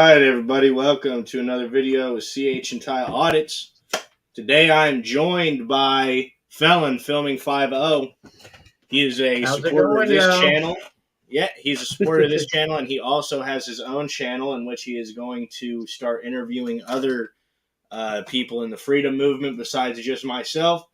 right, everybody, welcome to another video with CH and Ty Audits. Today I am joined by Felon Filming 5.0. He is a How's it supporter going, of this yo? channel. Yeah, he's a supporter of this channel, and he also has his own channel in which he is going to start interviewing other people in the freedom movement besides just myself.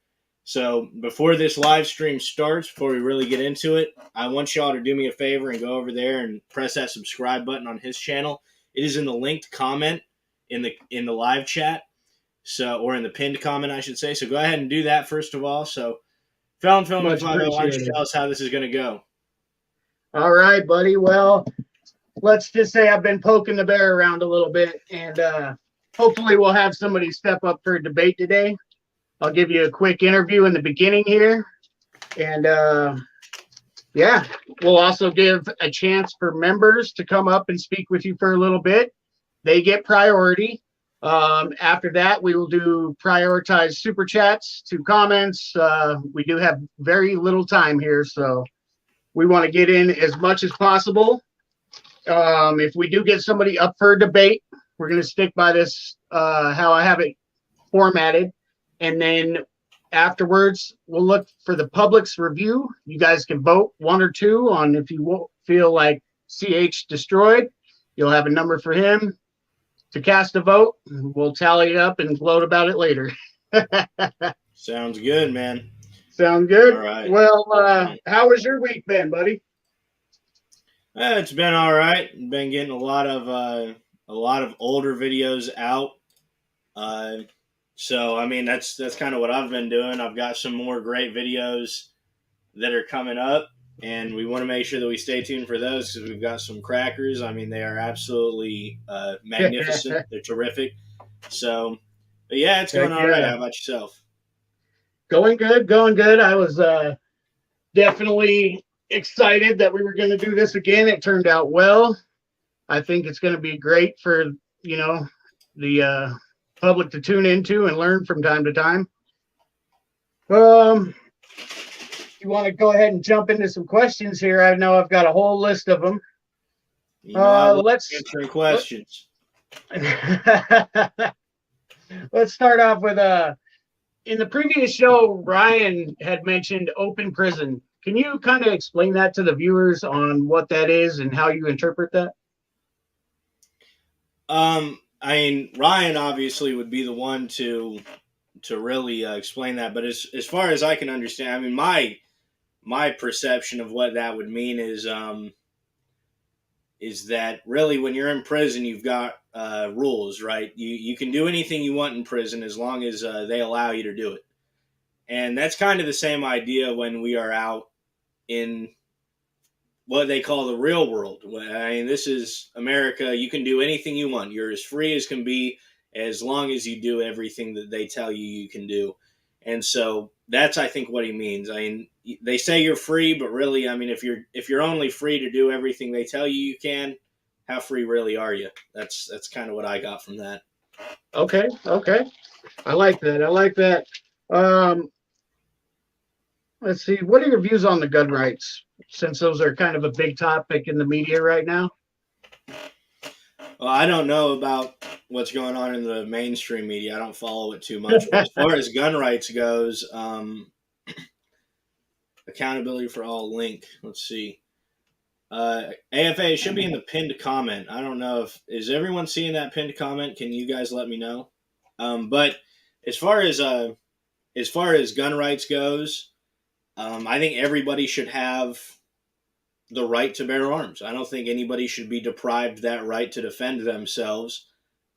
So before this live stream starts, before we really get into it, I want y'all to do me a favor and go over there and press that subscribe button on his channel. It is in the linked comment in the live chat, or in the pinned comment, I should say. So go ahead and do that first of all. So Felon Filming Much 5.0, why don't you appreciated. tell us how this is going to go? All right, buddy. Well, let's just say I've been poking the bear around a little bit, and hopefully we'll have somebody step up for a debate today. I'll give you a quick interview in the beginning here, and yeah, we'll also give a chance for members to come up and speak with you for a little bit. They get priority. After that, we will do prioritized super chats to comments. We do have very little time here, so we want to get in as much as possible. If we do get somebody up for a debate, we're going to stick by this, how I have it formatted. And then afterwards, we'll look for the public's review. You guys can vote 1 or 2 on if you feel like CH destroyed. You'll have a number for him to cast a vote. We'll tally it up and gloat about it later. Sounds good, man. Sound good? All right. Well, how was your week been, buddy? It's been all right. Been getting a lot of older videos out. So I mean that's kind of what I've been doing. I've got some more great videos that are coming up, and we want to make sure that we stay tuned for those because we've got some crackers. I mean, they are absolutely magnificent. They're terrific. So, but yeah, it's going all right. How about yourself? Going good, going good. I was definitely excited that we were going to do this again. It turned out well. I think it's going to be great for, the public to tune into and learn from time to time. You want to go ahead and jump into some questions here? I know I've got a whole list of them. Let's answer questions. Let's start off with in the previous show, Ryan had mentioned open prison. Can you kind of explain that to the viewers on what that is and how you interpret that? I mean, Ryan obviously would be the one to really explain that. But as far as I can understand, I mean, my perception of what that would mean is that really when you're in prison, you've got rules, right? You can do anything you want in prison as long as they allow you to do it. And that's kind of the same idea when we are out in what they call the real world. I mean, this is America. You can do anything you want. You're as free as can be as long as you do everything that they tell you can do. And so that's, I think, what he means. I mean, they say you're free, but really, I mean, if you're only free to do everything they tell you can, how free really are you? That's kind of what I got from that. Okay. I like that. Let's see. What are your views on the gun rights, since those are kind of a big topic in the media right now? Well, I don't know about what's going on in the mainstream media. I don't follow it too much. But as far as gun rights goes, accountability for all link. Let's see. AFA should be in the pinned comment. I don't know is everyone seeing that pinned comment? Can you guys let me know? But as far as gun rights goes, I think everybody should have the right to bear arms. I don't think anybody should be deprived that right to defend themselves.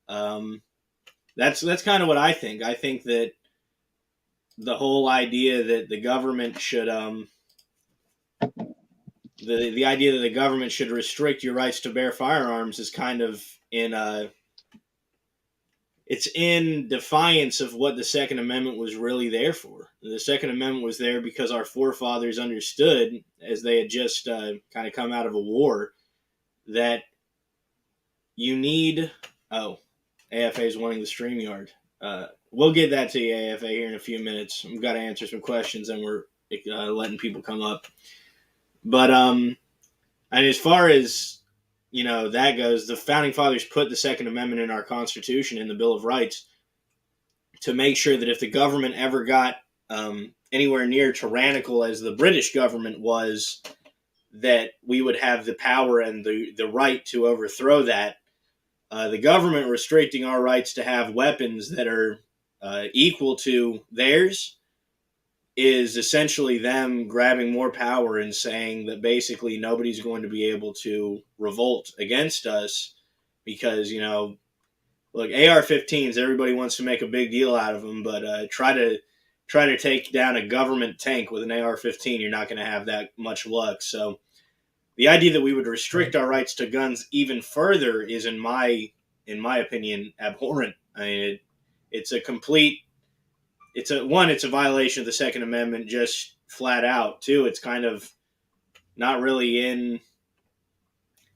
That's kind of what I think. I think that the whole idea that the government should the idea that the government should restrict your rights to bear firearms is kind of it's in defiance of what the Second Amendment was really there for. The Second Amendment was there because our forefathers understood, as they had just kind of come out of a war, that you need... Oh, AFA is wanting the StreamYard. We'll get that to you, AFA, here in a few minutes. We've got to answer some questions, and we're letting people come up. But and as far as that goes. The founding fathers put the Second Amendment in our Constitution, in the Bill of Rights, to make sure that if the government ever got anywhere near tyrannical as the British government was, that we would have the power and the right to overthrow that. The government restricting our rights to have weapons that are equal to theirs is essentially them grabbing more power and saying that basically nobody's going to be able to revolt against us because, look, AR-15s, everybody wants to make a big deal out of them, but try to take down a government tank with an AR-15, you're not going to have that much luck. So the idea that we would restrict our rights to guns even further is, in my opinion, abhorrent. I mean, it's a complete it's a violation of the Second Amendment, just flat out. Two, it's kind of not really in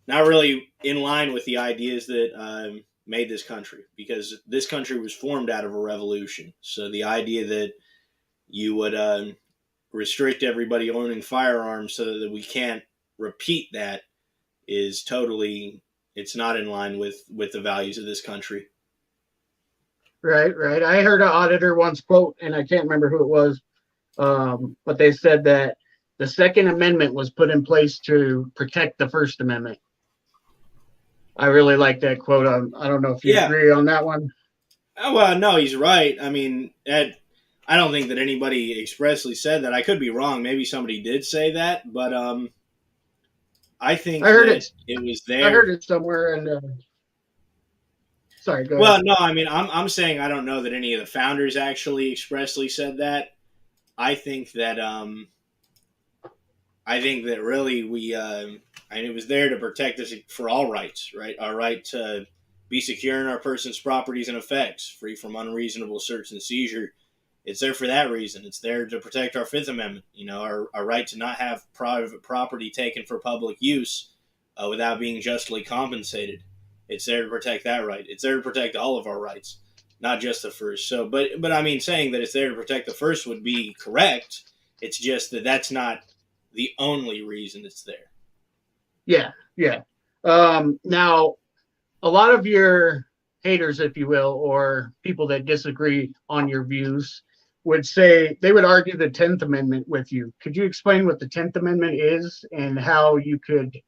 line with the ideas that made this country, because this country was formed out of a revolution. So the idea that you would restrict everybody owning firearms so that we can't repeat that is totally, it's not in line with the values of this country. Right, right. I heard an auditor once quote, and I can't remember who it was, but they said that the Second Amendment was put in place to protect the First Amendment. I really like that quote. I don't know if you agree on that one. Well, no, he's right. I mean, I don't think that anybody expressly said that. I could be wrong. Maybe somebody did say that, but I think it was there. I heard it somewhere, and sorry, go ahead. Well, no, I mean, I'm saying I don't know that any of the founders actually expressly said that. I think that really and it was there to protect us for all rights, right? Our right to be secure in our person's properties and effects, free from unreasonable search and seizure. It's there for that reason. It's there to protect our Fifth Amendment, our right to not have private property taken for public use without being justly compensated. It's there to protect that right. It's there to protect all of our rights, not just the first. So, but I mean, saying that it's there to protect the first would be correct. It's just that that's not the only reason it's there. Yeah, yeah. Now, a lot of your haters, if you will, or people that disagree on your views, would say they would argue the 10th Amendment with you. Could you explain what the 10th Amendment is and how you could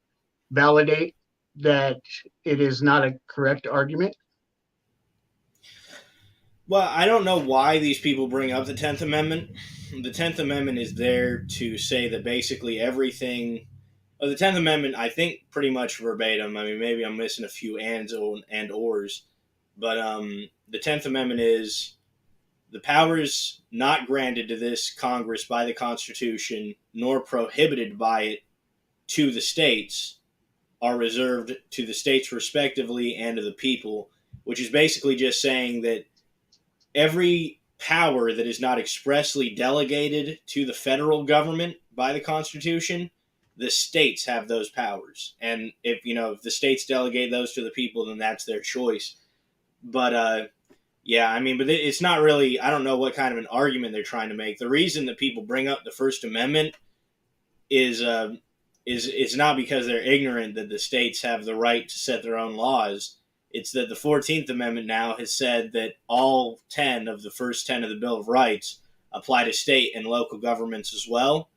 validate that it is not a correct argument? Well, I don't know why these people bring up the 10th Amendment. The 10th Amendment is there to say that basically everything. Well, the 10th Amendment, I think, pretty much verbatim. I mean, maybe I'm missing a few ands and ors, but the 10th Amendment is the powers not granted to this Congress by the Constitution, nor prohibited by it to the states, are reserved to the states respectively and to the people, which is basically just saying that every power that is not expressly delegated to the federal government by the Constitution, the states have those powers. And if the states delegate those to the people, then that's their choice. But yeah, I mean, but it's not really, I don't know what kind of an argument they're trying to make. The reason that people bring up the First Amendment is not because they're ignorant that the states have the right to set their own laws. It's that the 14th Amendment now has said that all 10 of the first 10 of the Bill of Rights apply to state and local governments as well.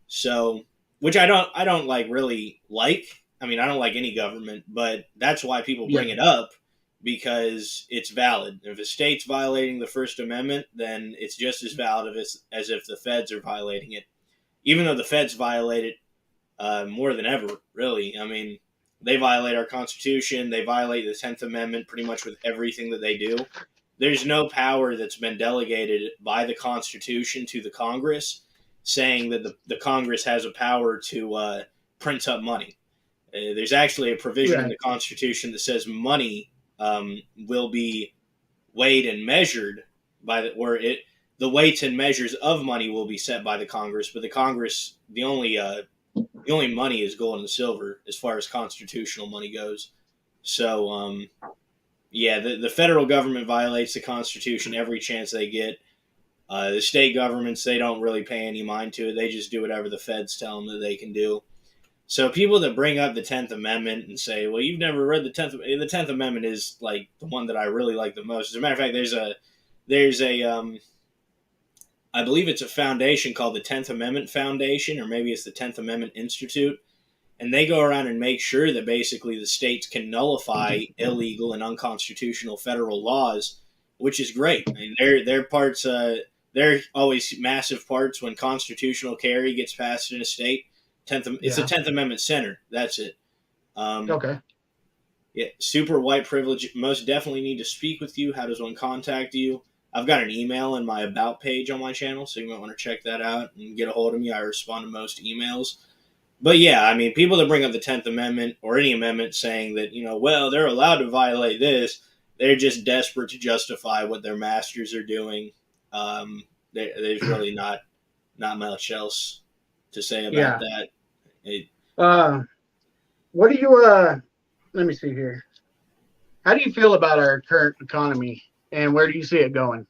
So, which I don't really like. I mean, I don't like any government, but that's why people bring it up, because it's valid. If a state's violating the First Amendment, then it's just as valid as if the feds are violating it. Even though the feds violate it more than ever, really. I mean, they violate our Constitution. They violate the 10th Amendment pretty much with everything that they do. There's no power that's been delegated by the Constitution to the Congress saying that the Congress has a power to print up money. There's actually a provision in the Constitution that says money will be weighed and measured by the weights and measures of money will be set by the Congress, but the Congress, the only money is gold and silver as far as constitutional money goes. So, yeah, the federal government violates the Constitution every chance they get. The state governments, they don't really pay any mind to it. They just do whatever the feds tell them that they can do. So people that bring up the 10th Amendment and say, "Well, you've never read the 10th Amendment is like the one that I really like the most." As a matter of fact, there's a I believe it's a foundation called the 10th Amendment Foundation, or maybe it's the 10th Amendment Institute, and they go around and make sure that basically the states can nullify illegal and unconstitutional federal laws, which is great. I mean, their parts, they're always massive parts when constitutional carry gets passed in a state. It's a Yeah. 10th Amendment Center. That's it. Um, Okay. yeah, super white privilege. Most definitely need to speak with you. How does one contact you? I've got an email in my about page on my channel, so you might want to check that out and get a hold of me. I respond to most emails. But yeah, I mean, people that bring up the 10th Amendment or any amendment saying that, well, they're allowed to violate this, they're just desperate to justify what their masters are doing. There's really not much else to say about Yeah. that. Uh, what do you let me see here. How do you feel about our current economy and where do you see it going?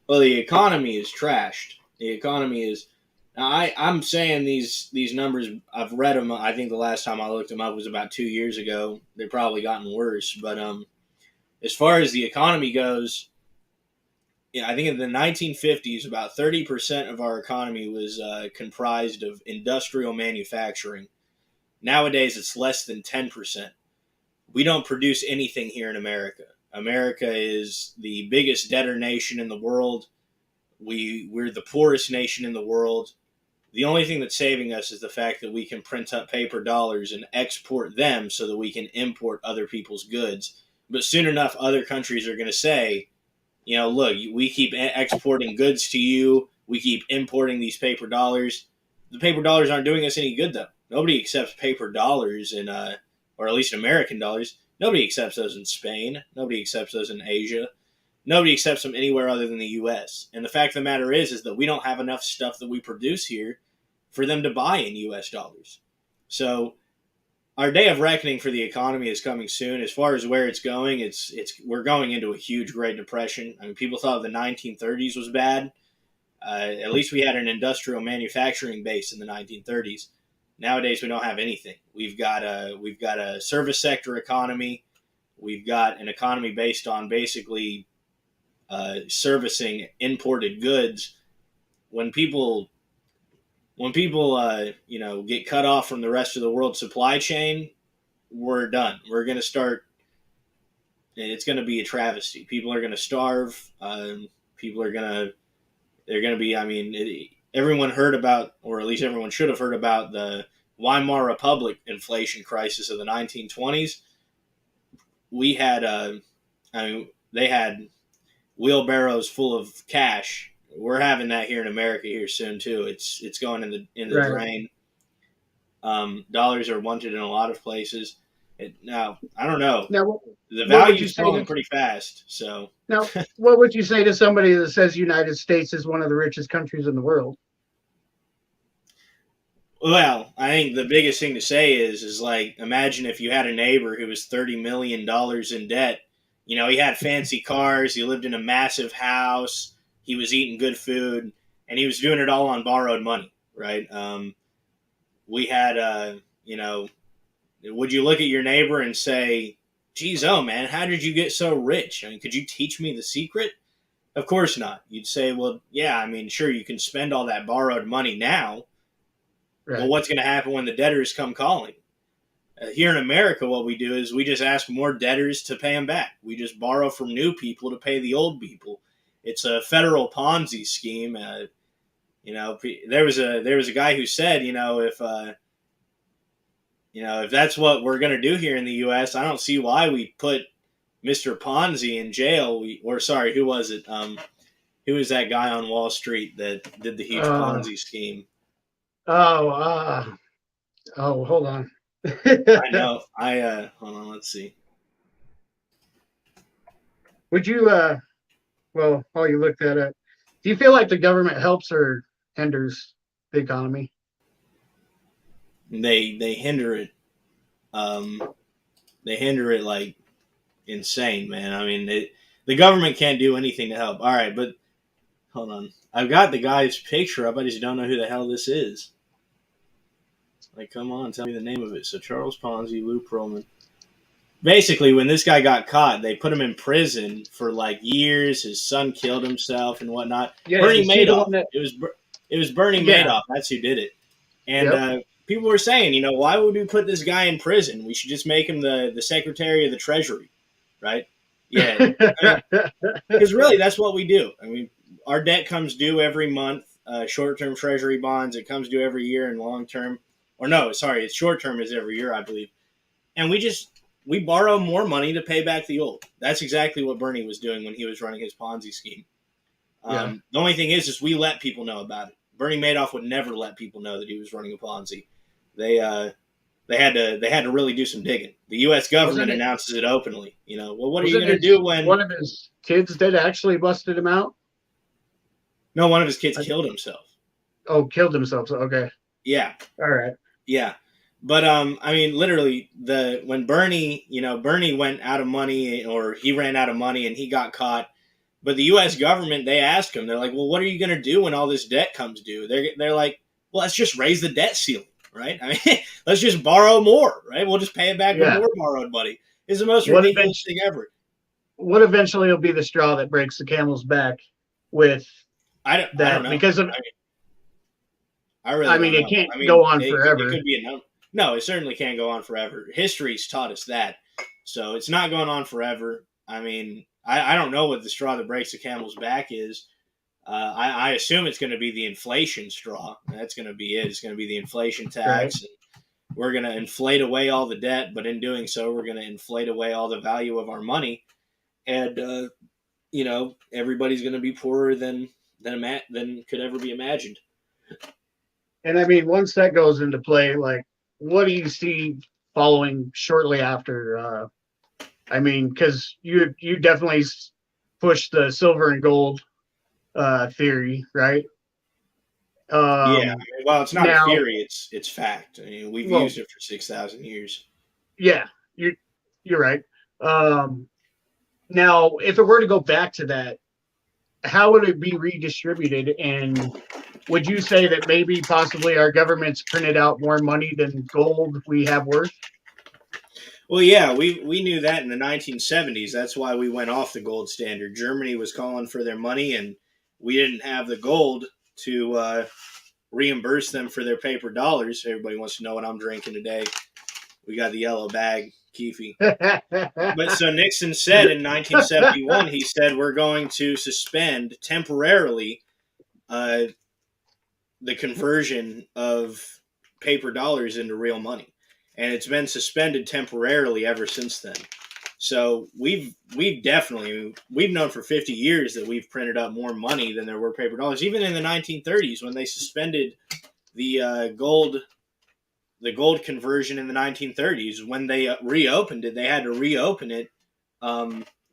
Well, the economy is trashed. The economy is. Now, I'm saying these numbers. I've read them. I think the last time I looked them up was about 2 years ago. They've probably gotten worse. But as far as the economy goes, yeah, I think in the 1950s, about 30% of our economy was comprised of industrial manufacturing. Nowadays, it's less than 10%. We don't produce anything here in America. America is the biggest debtor nation in the world. We're the poorest nation in the world. The only thing that's saving us is the fact that we can print up paper dollars and export them so that we can import other people's goods. But soon enough, other countries are going to say, look, we keep exporting goods to you. We keep importing these paper dollars. The paper dollars aren't doing us any good, though. Nobody accepts paper dollars or at least American dollars. Nobody accepts those in Spain. Nobody accepts those in Asia. Nobody accepts them anywhere other than the U.S. And the fact of the matter is that we don't have enough stuff that we produce here for them to buy in U.S. dollars. So our day of reckoning for the economy is coming soon. As far as where it's going, we're going into a huge Great Depression. I mean, people thought the 1930s was bad. At least we had an industrial manufacturing base in the 1930s. Nowadays, we don't have anything. We've got a service sector economy. We've got an economy based on basically servicing imported goods. When people get cut off from the rest of the world supply chain, we're done. We're going to start. It's going to be a travesty. People are going to starve. People are going to. They're going to be. I mean, everyone heard about, or at least everyone should have heard about the Weimar Republic inflation crisis of the 1920s. We had. They had wheelbarrows full of cash. We're having that here in America here soon too. It's going in the Right. drain. Dollars are wanted in a lot of places. Now I don't know. Now, The what would you value's say falling to pretty fast. So now what would you say to somebody that says United States is one of the richest countries in the world? well, I think the biggest thing to say is like imagine if you had a neighbor who was $30 million in debt. He had fancy cars. He lived in a massive house. He was eating good food, and he was doing it all on borrowed money. Right? We had would you look at your neighbor and say, geez, oh man, how did you get so rich? I mean, could you teach me the secret? Of course not. You'd say, well, yeah, I mean, sure, you can spend all that borrowed money now. Well, Right. what's going to happen when the debtors come calling? Here in America, what we do is we just ask more debtors to pay them back. We just borrow from new people to pay the old people. It's a federal Ponzi scheme. There was a guy who said, if that's what we're going to do here in the U.S., I don't see why we put Mr. Ponzi in jail. Who was it? Who was that guy on Wall Street that did the huge Uh, Ponzi scheme? oh, hold on. I know. Hold on. Let's see. Would you while you look that up, do you feel like the government helps or hinders the economy? They hinder it. Um, they hinder it like insane, man. I mean, the government can't do anything to help. All right, but hold on. I've got the guy's picture up. I just don't know who the hell this is. Like, come on, tell me the name of it. So Charles Ponzi, Lou Pearlman. Basically, when this guy got caught, they put him in prison for like years. His son killed himself and whatnot. Yeah, Bernie is he the Madoff. one that? It was Bernie Yeah. Madoff. That's who did it. And Yep. people were saying, why would we put this guy in prison? We should just make him the Secretary of the Treasury, right? Yeah, I mean, because really, that's what we do. I mean, our debt comes due every month. Short-term Treasury bonds, it comes due every year, and long-term, or no, sorry, it's short-term is every year, I believe. And we borrow more money to pay back the old. That's exactly what Bernie was doing when he was running his Ponzi scheme. Yeah. The only thing is we let people know about it. Bernie Madoff would never let people know that he was running a Ponzi. They had to really do some digging. The U.S. government announces it openly. Well, what are you going to do when one of his kids that actually busted him out? No, one of his kids killed himself. Oh, killed himself. Okay. Yeah. All right. Yeah. But I mean, literally, when Bernie went out of money, or he ran out of money and he got caught. But the U.S. government, they asked him, they're like, well, what are you going to do when all this debt comes due? They're like, well, let's just raise the debt ceiling, right? I mean, let's just borrow more, right? We'll just pay it back with more borrowed money. It's the most ridiculous thing ever. What eventually will be the straw that breaks the camel's back with I don't know. Because of. I mean, it can't go on forever. It could be no, it certainly can't go on forever. History's taught us that, so it's not going on forever. I mean, I don't know what the straw that breaks the camel's back is. I assume it's going to be the inflation straw. That's going to be it. It's going to be the inflation tax. Right. And we're going to inflate away all the debt, but in doing so, we're going to inflate away all the value of our money, and everybody's going to be poorer than could ever be imagined. And I mean, once that goes into play, like, what do you see following shortly after? I mean, because you definitely push the silver and gold theory, right? Yeah. Well, it's not a theory; it's fact. I mean, we've used it for 6,000 years. Yeah, you're right. Now, if it were to go back to that, how would it be redistributed? And would you say that maybe possibly our government's printed out more money than gold we have worth? Well, yeah, we knew that in the 1970s. That's why we went off the gold standard. Germany was calling for their money, and we didn't have the gold to reimburse them for their paper dollars. Everybody wants to know what I'm drinking today. We got the yellow bag, Keefe. But so Nixon said in 1971, he said, we're going to suspend temporarily the conversion of paper dollars into real money. And it's been suspended temporarily ever since then. So we've known for 50 years that we've printed up more money than there were paper dollars. Even in the 1930s, when they suspended the gold conversion in the 1930s, when they reopened it, they had to reopen it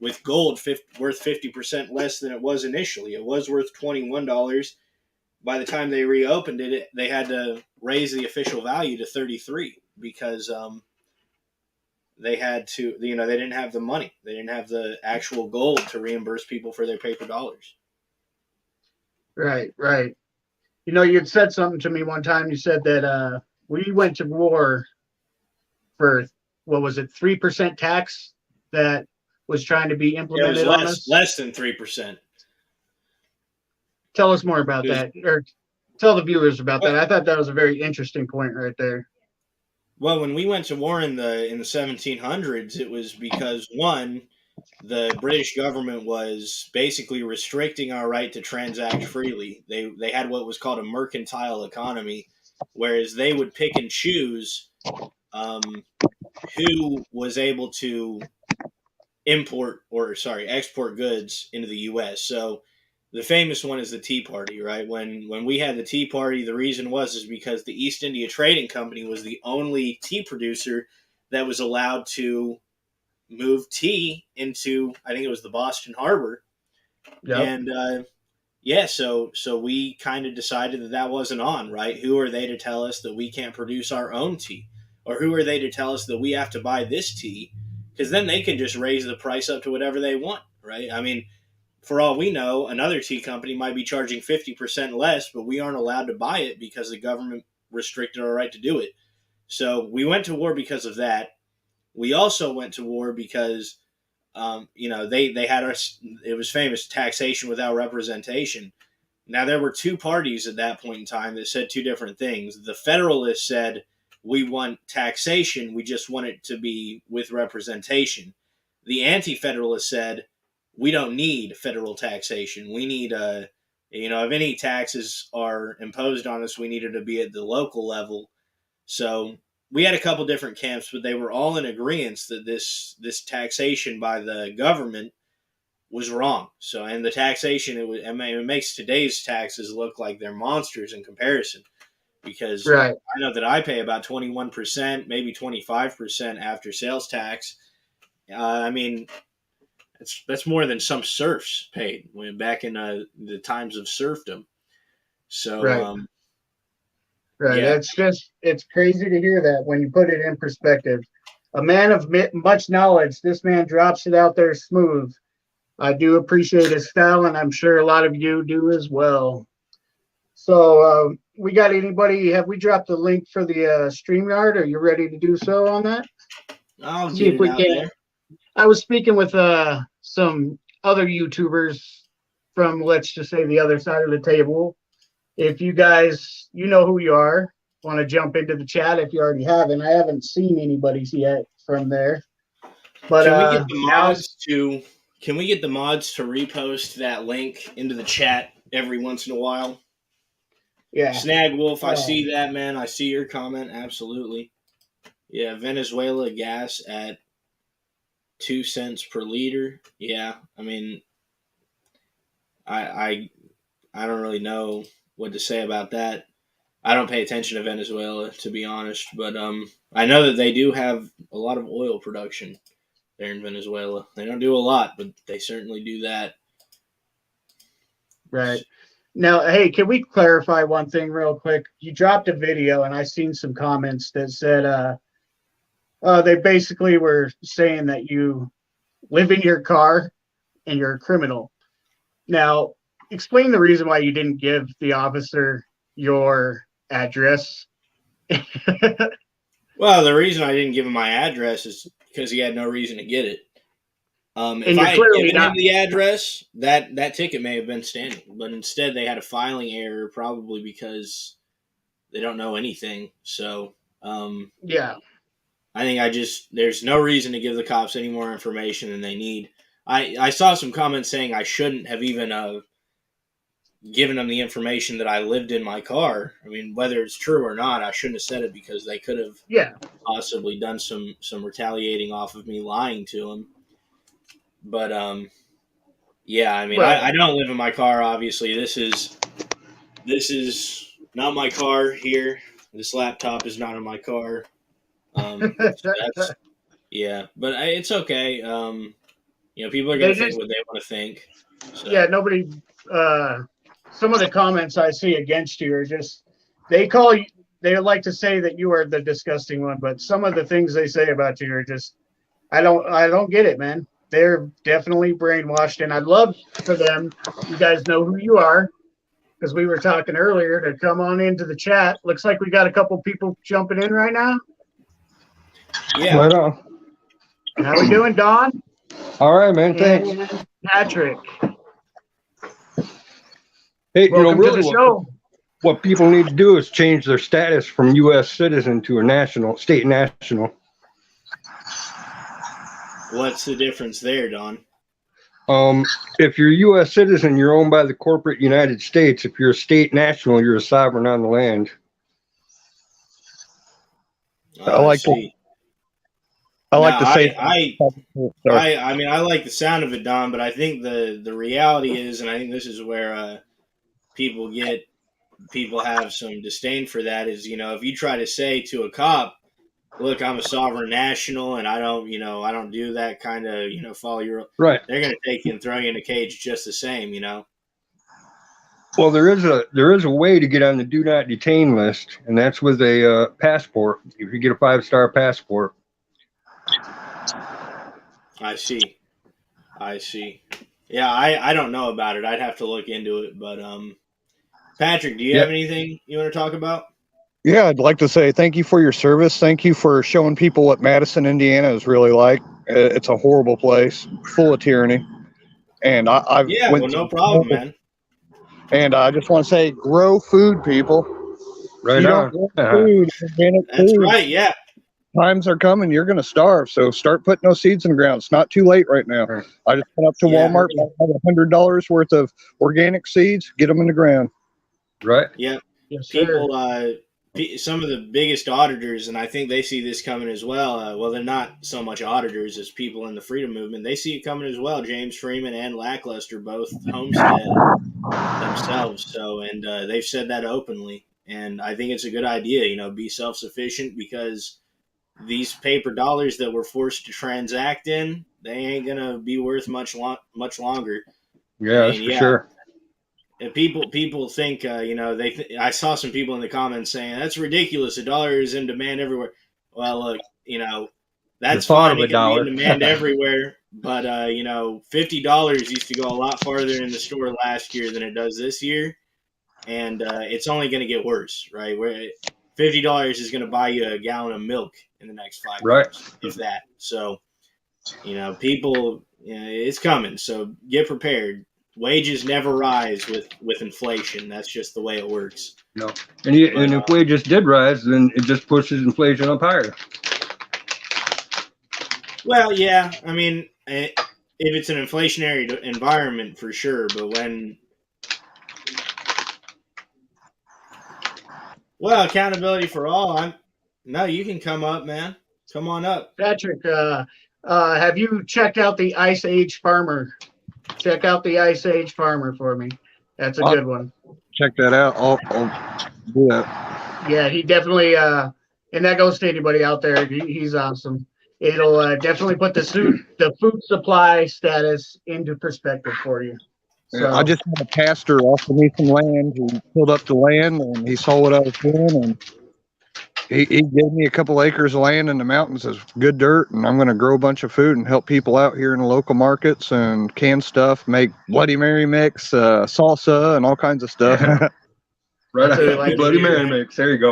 with gold worth 50% less than it was initially. It was worth $21. By the time they reopened it, they had to raise the official value to 33 because they had to, they didn't have the money. They didn't have the actual gold to reimburse people for their paper dollars. Right. You had said something to me one time. You said that we went to war for, what was it, 3% tax that was trying to be implemented on us? Less than 3%. Tell us more about that, or tell the viewers about that. I thought that was a very interesting point right there. Well, when we went to war in the 1700s, it was because, one, the British government was basically restricting our right to transact freely. They had what was called a mercantile economy, whereas they would pick and choose who was able to export goods into the U.S. So the famous one is the Tea Party, right? When we had the Tea Party, the reason is because the East India Trading Company was the only tea producer that was allowed to move tea into, I think it was the Boston Harbor. Yep. And so we kind of decided that wasn't on, right? Who are they to tell us that we can't produce our own tea? Or who are they to tell us that we have to buy this tea? Because then they can just raise the price up to whatever they want, right? I mean, for all we know, another tea company might be charging 50% less, but we aren't allowed to buy it because the government restricted our right to do it. So we went to war because of that. We also went to war because, they had us. It was famous taxation without representation. Now, there were two parties at that point in time that said two different things. The Federalists said, we want taxation, we just want it to be with representation. The Anti Federalists said, we don't need federal taxation. We need if any taxes are imposed on us, we need it to be at the local level. So we had a couple different camps, but they were all in agreement that this taxation by the government was wrong. So, and the taxation, it makes today's taxes look like they're monsters in comparison, because Right. I know that I pay about 21%, maybe 25% after sales tax. I mean, that's more than some serfs paid when back in the times of serfdom. So, Right. Right. yeah, It's crazy to hear that when you put it in perspective. A man of much knowledge, this man drops it out there smooth. I do appreciate his style, and I'm sure a lot of you do as well. So, we got anybody? Have we dropped the link for the StreamYard? Are you ready to do so on that? I'll See get if it we out can. there. I was speaking with some other YouTubers from, let's just say, the other side of the table. If you guys, you know who you are, want to jump into the chat if you already haven't. I haven't seen anybody's yet from there. But Can we get the now's mods to can we get the mods to repost that link into the chat every once in a while? yeah. Snag Wolf, I Uh, see that, man. I see your comment. Absolutely. Yeah, Venezuela gas at 2 cents per liter. Yeah, I mean, I I I don't really know what to say about that. I don't pay attention to Venezuela, to be honest, but I know that they do have a lot of oil production there in Venezuela. They don't do a lot, but they certainly do that. right. Now, hey, can we clarify one thing real quick? You dropped a video, and I seen some comments that said they basically were saying that you live in your car and you're a criminal. Now, explain the reason why you didn't give the officer your address. Well, the reason I didn't give him my address is because he had no reason to get it. If And I you're had clearly given him not. the address, that ticket may have been standing. But instead, they had a filing error, probably because they don't know anything. So Yeah, I think there's no reason to give the cops any more information than they need. I saw some comments saying I shouldn't have even given them the information that I lived in my car. I mean, whether it's true or not, I shouldn't have said it because they could have yeah, possibly done some retaliating off of me lying to them. But yeah, I mean, right. I don't live in my car. Obviously, this is not my car here. This laptop is not in my car. So that's yeah, but it's okay. People are They gonna think just, what they want to think. yeah, So nobody. Uh, some of the comments I see against you are just they call you. They like to say that you are the disgusting one, but some of the things they say about you are just I don't get it, man. They're definitely brainwashed, and I'd love for them. You guys know who you are because we were talking earlier to come on into the chat. Looks like we got a couple people jumping in right now. yeah, Right on. How we doing, Don All right, man. Thanks. and Patrick? Hey, Welcome to really, the show. what people need to do is change their status from U.S. citizen to a state national. what's the difference there, Don? If you're a U.S. citizen, you're owned by the corporate United States. If you're a state national, you're a sovereign on the land. I I like to, see. I No, like to say. Sorry. I mean, I like the sound of it, Don, but I think the reality is, and I think this is where people get people have some disdain for that. Is if you try to say to a cop, "Look, I'm a sovereign national, and I don't do that kind of follow your," Right. they're going to take you and throw you in a cage just the same. Well, there is a way to get on the do not detain list, and that's with a passport. If you get a 5-star passport. I see. I see. Yeah, I don't know about it. I'd have to look into it. But Patrick, do you have Yep. anything you want to talk about? Yeah, I'd like to say thank you for your service. Thank you for showing people what Madison, Indiana is really like. It's a horrible place, full of tyranny. And I've Yeah, well, went no through, problem, man. and I just want to say, grow food, people. If Right you don't on. grow food, organic That's food, right. Yeah. times are coming. You're going to starve. So start putting those seeds in the ground. It's not too late right now. I just went up to Yeah. Walmart, bought $100 worth of organic seeds, get them in the ground. Right. Yeah. Yes, sir. People, some of the biggest auditors, and I think they see this coming as well. Well, they're not so much auditors as people in the freedom movement. They see it coming as well. James Freeman and Lackluster both homestead themselves. So, and they've said that openly. And I think it's a good idea, be self sufficient, because these paper dollars that we're forced to transact in, they ain't gonna be worth much longer. I Yeah, that's mean, for yeah, sure. and people think, I saw some people in the comments saying that's ridiculous. A dollar is in demand everywhere. Well, look, that's The thought fine. of a It can be in dollar. demand everywhere, but $50 used to go a lot farther in the store last year than it does this year, and it's only going to get worse, right? Where $50 is going to buy you a gallon of milk in the next 5 Right. years, if that. So, people, it's coming. So get prepared. Wages never rise with inflation. That's just the way it works. No. And if wages did rise, then it just pushes inflation up higher. Well, yeah. I mean, if it's an inflationary environment, for sure. But accountability for all. No, you can come up, man. Come on up. Patrick, have you checked out the Ice Age Farmer? Check out the Ice Age Farmer for me. That's a good one. Check that out. I'll do that. Yeah, he definitely, and that goes to anybody out there. He's awesome. It'll definitely put the food supply status into perspective for you. So I just had a pastor offer me some land. He filled up the land and he saw what I was doing, and he gave me a couple acres of land in the mountains as good dirt, and I'm going to grow a bunch of food and help people out here in the local markets and can stuff, make Bloody Mary mix, salsa, and all kinds of stuff. Yeah. Right. That's really like Bloody to hear, Mary man. mix. There you go.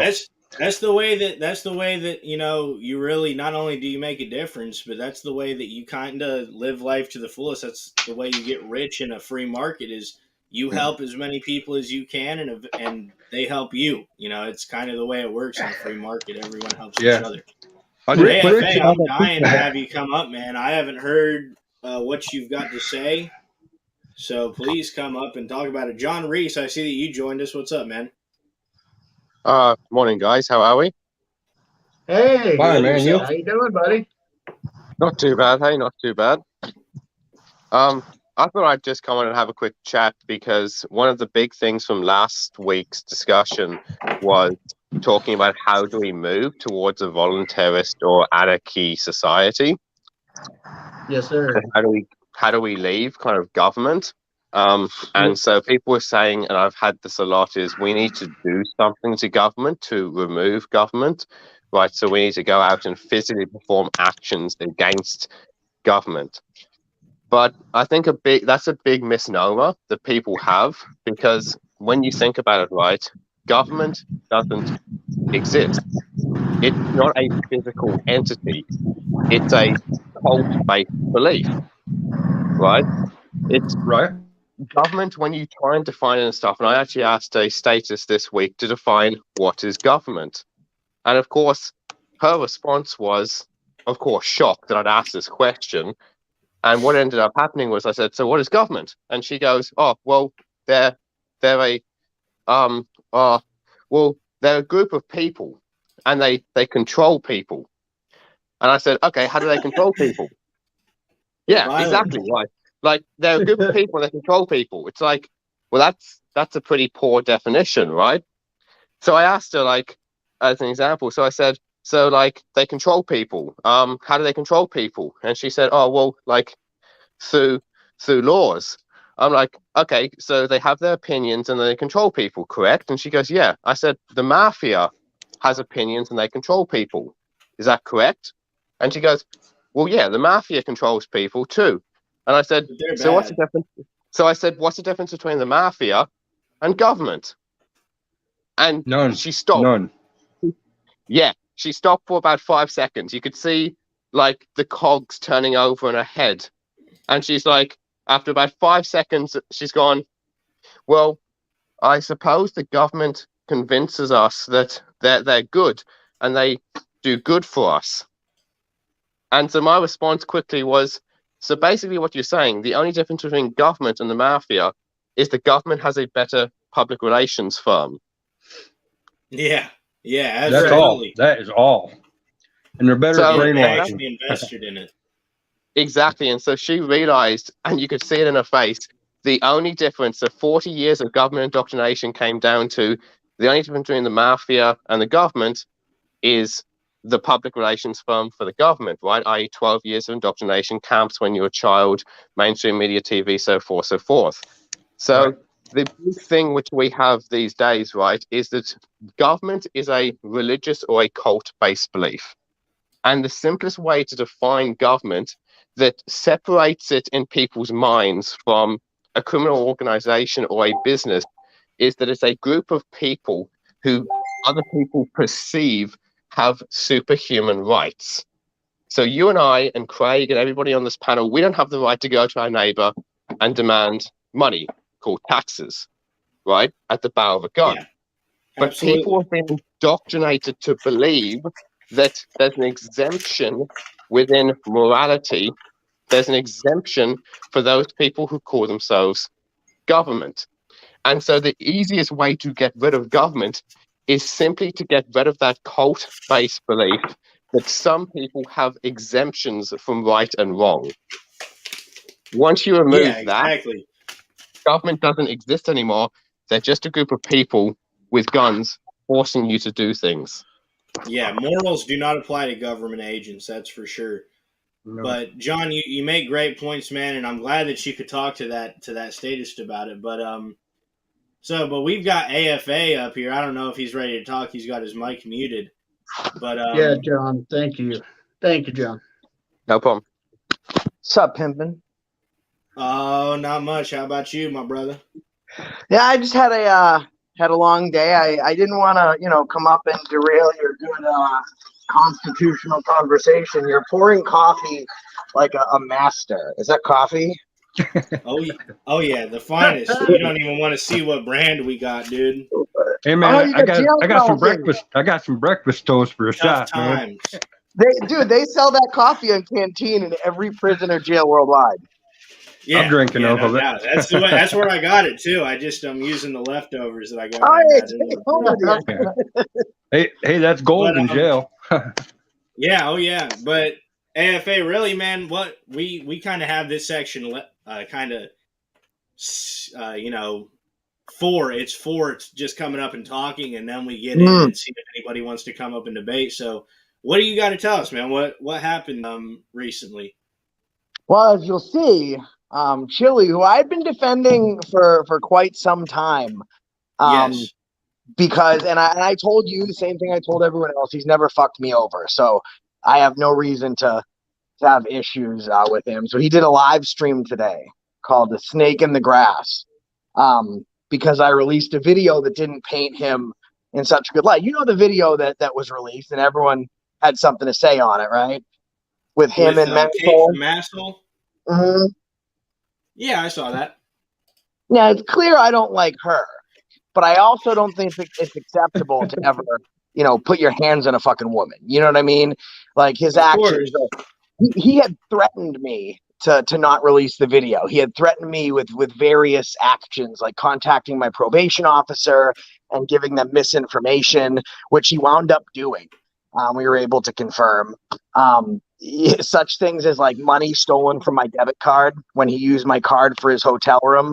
That's the way that you really, not only do you make a difference, but that's the way that you kind of live life to the fullest. That's the way you get rich in a free market, is you help as many people as you can, and they help you. It's kind of the way it works in a free market. Everyone helps each other. Hey, I'm dying to have you come up, man. I haven't heard what you've got to say, so please come up and talk about it. John Reese, I see that you joined us. What's up, man? Morning, guys. How are we? Hey, Fine, man. You? how you doing, buddy? Not too bad. Hey, not too bad. I thought I'd just come on and have a quick chat, because one of the big things from last week's discussion was talking about how do we move towards a voluntarist or anarchy society. Yes, sir. And how do we leave kind of government? And so people were saying, and I've had this a lot, is we need to do something to government to remove government, right? So we need to go out and physically perform actions against government. But I think that's a big misnomer that people have, because when you think about it, right, government doesn't exist. It's not a physical entity. It's a cult-based belief, right? It's right. Government, when you try and define it and stuff, and I actually asked a statist this week to define what is government. And of course, her response was, of course, shocked that I'd asked this question. And what ended up happening was I said, so what is government? And she goes, oh, well, they're a group of people, and they control people. And I said, okay, how do they control people? Yeah, exactly right. Like, they're a group of people that control people. It's like, well, that's a pretty poor definition, right? So I asked her, like, as an example. So I said, so like they control people. How do they control people? And she said, oh, well, like through laws. I'm like, okay, so they have their opinions and they control people, correct? And she goes, yeah. I said, the mafia has opinions and they control people. Is that correct? And she goes, well, yeah, the mafia controls people too. And I said, so what's the difference? So I said, what's the difference between the mafia and government? And None. she stopped. None. Yeah, she stopped for about 5 seconds. You could see like the cogs turning over in her head. And she's like, after about 5 seconds, she's gone, well, I suppose the government convinces us that they're good and they do good for us. And so my response quickly was, so basically what you're saying, the only difference between government and the mafia is the government has a better public relations firm. Yeah, yeah, That's all. absolutely. That is all. And they're better So- at They brainwashing. actually invested in it. Exactly. And so she realized, and you could see it in her face, the only difference, the 40 years of government indoctrination came down to the only difference between the mafia and the government is the public relations firm for the government, right? i.e. 12 years of indoctrination, camps when you're a child, mainstream media, TV, so forth, so forth. So Right. the big thing which we have these days, right, is that government is a religious or a cult-based belief. And the simplest way to define government that separates it in people's minds from a criminal organization or a business is that it's a group of people who other people perceive have superhuman rights. So you and I and Craig and everybody on this panel, we don't have the right to go to our neighbor and demand money called taxes, right, at the bow of a gun. Yeah, But people have been indoctrinated to believe that there's an exemption within morality. There's an exemption for those people who call themselves government. And so the easiest way to get rid of government is simply to get rid of that cult-based belief that some people have exemptions from right and wrong. Once you remove yeah, exactly. government doesn't exist anymore. They're just a group of people with guns forcing you to do things. Yeah, morals do not apply to government agents, that's for sure. No. But John, you make great points, man, and I'm glad that you could talk to that statist about it. But but we've got AFA up here. I don't know if he's ready to talk. He's got his mic muted. But Yeah, John. Thank you. Thank you, John. No problem. Sup, pimpin'? Oh, not much. How about you, my brother? Yeah, I just had a long day. I didn't want to, come up and derail your good constitutional conversation. You're pouring coffee like a master. Is that coffee? Oh yeah, the finest. You don't even want to see what brand we got, dude. Hey man, Oh, you I got got jail I got some cells in. breakfast. I got some breakfast toast for a Tough shot, man. times. They sell that coffee in canteen in every prison or jail worldwide. Yeah, I'm drinking yeah, off of it. doubt. That's where I got it too. I'm using the leftovers that I got. Oh, in yeah, that take in home the- with you. Hey, that's gold But, in jail. Yeah, oh yeah. But AFA, really, man, what we kind of have this section kind of, it's just coming up and talking, and then we get in and see if anybody wants to come up and debate. So, what do you got to tell us, man? What happened recently? Well, as you'll see, Chili, who I've been defending for quite some time, Yes. because and I told you the same thing I told everyone else. He's never fucked me over, so I have no reason to have issues with him. So he did a live stream today called "The Snake in the Grass," because I released a video that didn't paint him in such a good light. You know the video that was released, and everyone had something to say on it, right? With him and Kate from Massel? Mm-hmm. Yeah, I saw that. Now, it's clear I don't like her, but I also don't think it's acceptable to ever, put your hands on a fucking woman. You know what I mean? Like his actions. He had threatened me to not release the video. He had threatened me with various actions, like contacting my probation officer and giving them misinformation, which he wound up doing. We were able to confirm. Such things as like money stolen from my debit card when he used my card for his hotel room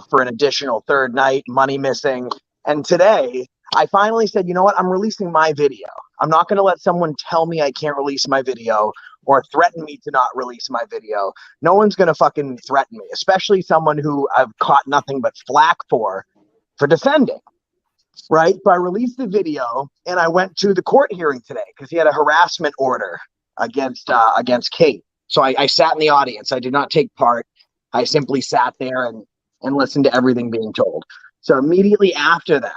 for an additional third night, money missing. And today I finally said, you know what? I'm releasing my video. I'm not going to let someone tell me I can't release my video or threaten me to not release my video. No one's going to fucking threaten me, especially someone who I've caught nothing but flack for defending. Right. So I released the video and I went to the court hearing today because he had a harassment order against Kate. So I sat in the audience. I did not take part. I simply sat there and listened to everything being told. So immediately after that,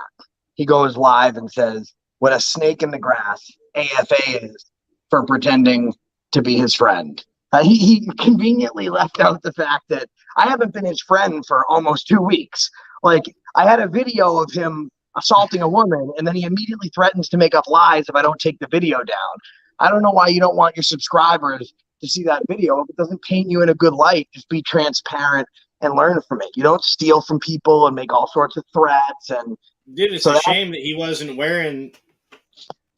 he goes live and says, what a snake in the grass AFA is for pretending to be his friend. He conveniently left out the fact that I haven't been his friend for almost 2 weeks. Like, I had a video of him assaulting a woman, and then he immediately threatens to make up lies if I don't take the video down. I don't know why you don't want your subscribers to see that video. If it doesn't paint you in a good light, just be transparent and learn from it. You don't steal from people and make all sorts of threats. And dude, it's a shame that he wasn't wearing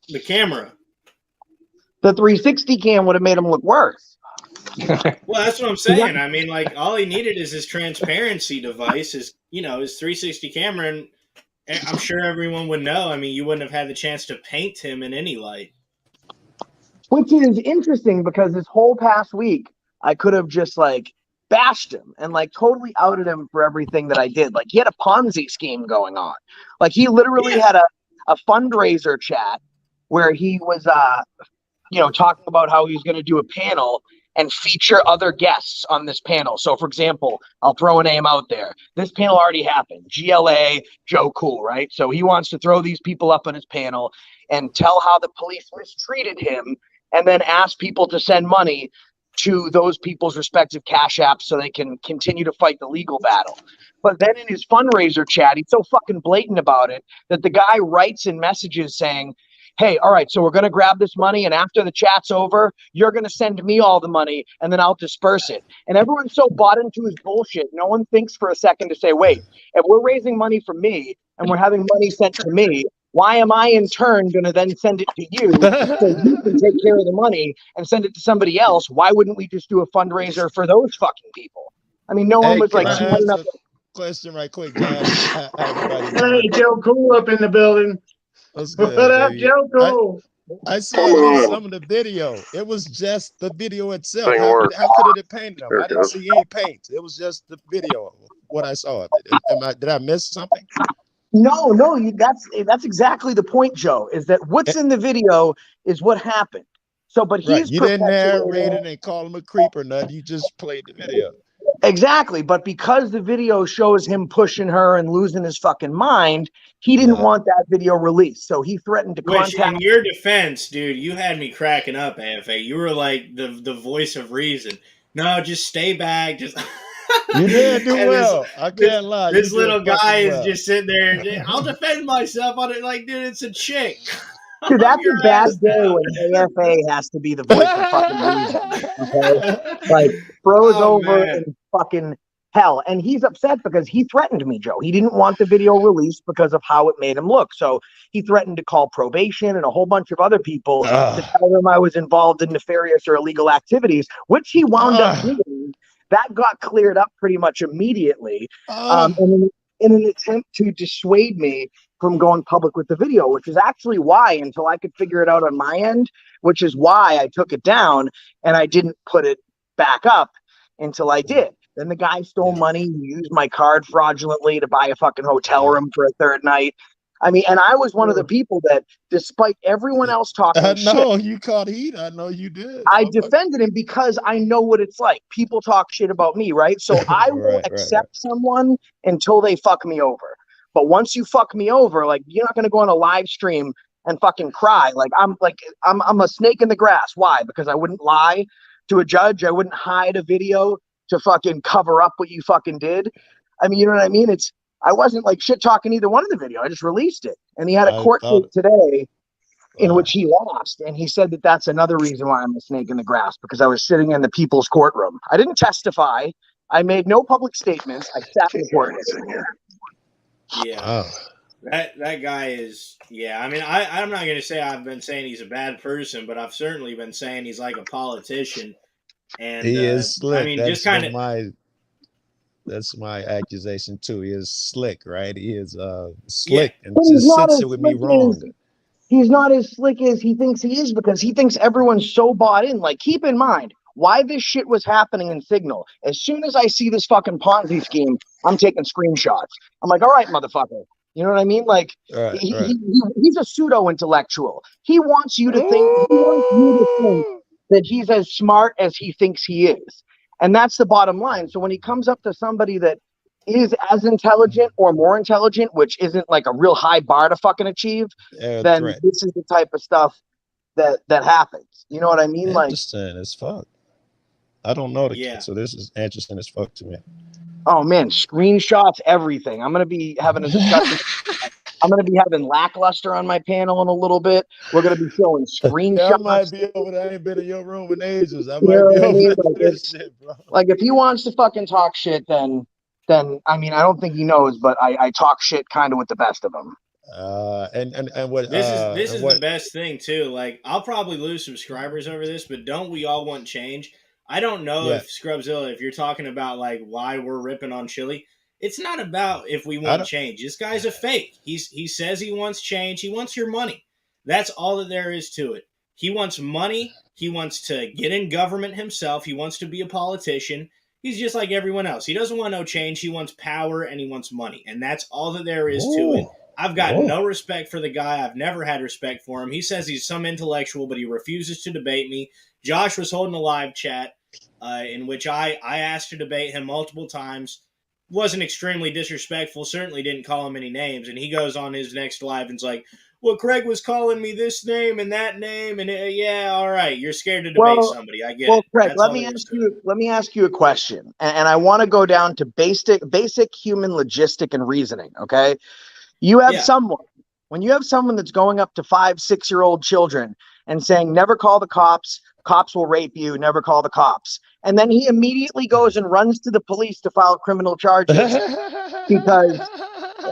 the camera. The 360 cam would have made him look worse. Well, that's what I'm saying. I mean, like, all he needed is his transparency device, his 360 camera, and I'm sure everyone would know. I mean, you wouldn't have had the chance to paint him in any light. Which is interesting because this whole past week, I could have just, like, bashed him and, like, totally outed him for everything that I did. Like, he had a Ponzi scheme going on. Like, he literally had a fundraiser chat where he was, talking about how he's going to do a panel and feature other guests on this panel. So, for example, I'll throw a name out there. This panel already happened. GLA, Joe Cool, right? So he wants to throw these people up on his panel and tell how the police mistreated him and then ask people to send money to those people's respective cash apps so they can continue to fight the legal battle. But then in his fundraiser chat, he's so fucking blatant about it that the guy writes in messages saying, hey, all right, so we're going to grab this money, and after the chat's over, you're going to send me all the money, and then I'll disperse it. And everyone's so bought into his bullshit, no one thinks for a second to say, wait, if we're raising money for me, and we're having money sent to me, why am I in turn going to then send it to you so you can take care of the money and send it to somebody else? Why wouldn't we just do a fundraiser for those fucking people? I mean, no one was like, question right quick, John. Hey, Joe Cool up in the building. What's good, what up, baby? Joe Cool? I saw some of the video. It was just the video itself. How could it have painted them? I didn't see any paint. It was just the video. What I saw. Did I miss something? No, that's exactly the point, Joe. Is that what's in the video is what happened. So, but he's you didn't narrate it and call him a creep or nothing. You just played the video. Exactly, but because the video shows him pushing her and losing his fucking mind, he didn't want that video released. So he threatened to contact. In your defense, dude, you had me cracking up, AFA. You were like the voice of reason. No, just stay back. Just you did do well. I can't lie. This little guy is just sitting there. I'll defend myself on it. Like, dude, it's a chick. Dude, that's a bad day when AFA has to be the voice of fucking reason. Okay? Like, throws over in fucking hell. And he's upset because he threatened me, Joe. He didn't want the video released because of how it made him look. So he threatened to call probation and a whole bunch of other people to tell them I was involved in nefarious or illegal activities, which he wound up doing. That got cleared up pretty much immediately. And in an attempt to dissuade me from going public with the video, which is actually why, until I could figure it out on my end, which is why I took it down and I didn't put it back up until I did. Then the guy stole money. He used my card fraudulently to buy a fucking hotel room for a third night. I mean, and I was one of the people that, despite everyone else talking shit, you caught heat. I know you did. I defended him because I know what it's like. People talk shit about me, right? So I won't accept someone until they fuck me over. But once you fuck me over, like, you're not going to go on a live stream and fucking cry. Like, I'm a snake in the grass. Why? Because I wouldn't lie to a judge. I wouldn't hide a video to fucking cover up what you fucking did. I mean, you know what I mean? I wasn't like shit talking either one of the video. I just released it. And he had a court case today in which he lost. And he said that that's another reason why I'm a snake in the grass, because I was sitting in the people's courtroom. I didn't testify. I made no public statements. I sat in the courtroom. Yeah. That guy is, I mean, I'm not going to say I've been saying he's a bad person, but I've certainly been saying he's like a politician. And he is slick. I mean, that's just kind of that's my accusation too. He is slick, right? He is slick and but just sits it with me wrong. He's not as slick as he thinks he is because he thinks everyone's so bought in. Like, keep in mind why this shit was happening in Signal. As soon as I see this fucking Ponzi scheme, I'm taking screenshots. I'm like, all right, motherfucker. You know what I mean? Like, he's a pseudo-intellectual. He wants you to think that he's as smart as he thinks he is. And that's the bottom line. So when he comes up to somebody that is as intelligent or more intelligent, which isn't like a real high bar to fucking achieve, then this is the type of stuff that happens. You know what I mean? Interesting as fuck. I don't know the kid, so this is interesting as fuck to me. Oh man, screenshots, everything. I'm gonna be having a discussion. I'm gonna be having Lackluster on my panel in a little bit. We're gonna be showing screenshots. I might be over there. I ain't been in your room in ages. I might be over there. Like if he wants to fucking talk shit, then I mean, I don't think he knows, but I talk shit kind of with the best of them. And what this is the best thing too. Like I'll probably lose subscribers over this, but don't we all want change? I don't know if Scrubzilla, if you're talking about like why we're ripping on Chili, it's not about if we want change. This guy's a fake. He says he wants change. He wants your money. That's all that there is to it. He wants money. He wants to get in government himself. He wants to be a politician. He's just like everyone else. He doesn't want no change. He wants power and he wants money. And that's all that there is to it. I've got no respect for the guy. I've never had respect for him. He says he's some intellectual, but he refuses to debate me. Josh was holding a live chat in which I asked to debate him multiple times. Wasn't extremely disrespectful. Certainly didn't call him any names. And he goes on his next live and's like, well, Craig was calling me this name and that name. And yeah, all right. You're scared to debate somebody. I get it. Craig, let me ask you a question. And I want to go down to basic human logistic and reasoning. Okay. You have someone, when you have someone that's going up to 5-6-year-old children and saying, never call the cops will rape you, never call the cops. And then he immediately goes and runs to the police to file criminal charges because,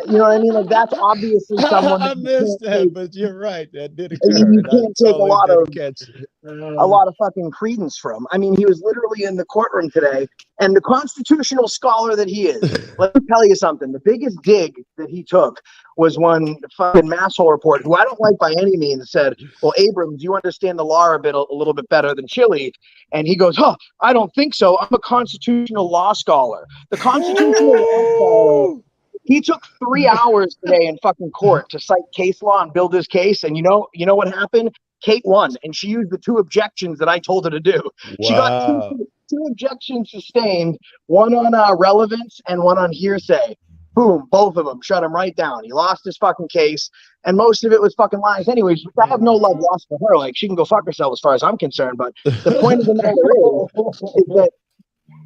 you know what I mean? Like that's obviously someone that I missed that, but you're right. That did occur. You can't take a lot of fucking credence from. I mean, he was literally in the courtroom today, and the constitutional scholar that he is, let me tell you something. The biggest dig that he took was when fucking Masshole Report, who I don't like by any means, said, well, Abrams, you understand the law a little bit better than Chili. And he goes, I don't think so. I'm a constitutional law scholar. The constitutional law scholar, he took 3 hours today in fucking court to cite case law and build his case. And you know what happened? Kate won, and she used the 2 objections that I told her to do. Wow. She got two objections sustained, one on relevance and one on hearsay. Boom, both of them shut him right down. He lost his fucking case, and most of it was fucking lies. Anyways, I have no love lost for her. Like, she can go fuck herself as far as I'm concerned. But the point of the matter is that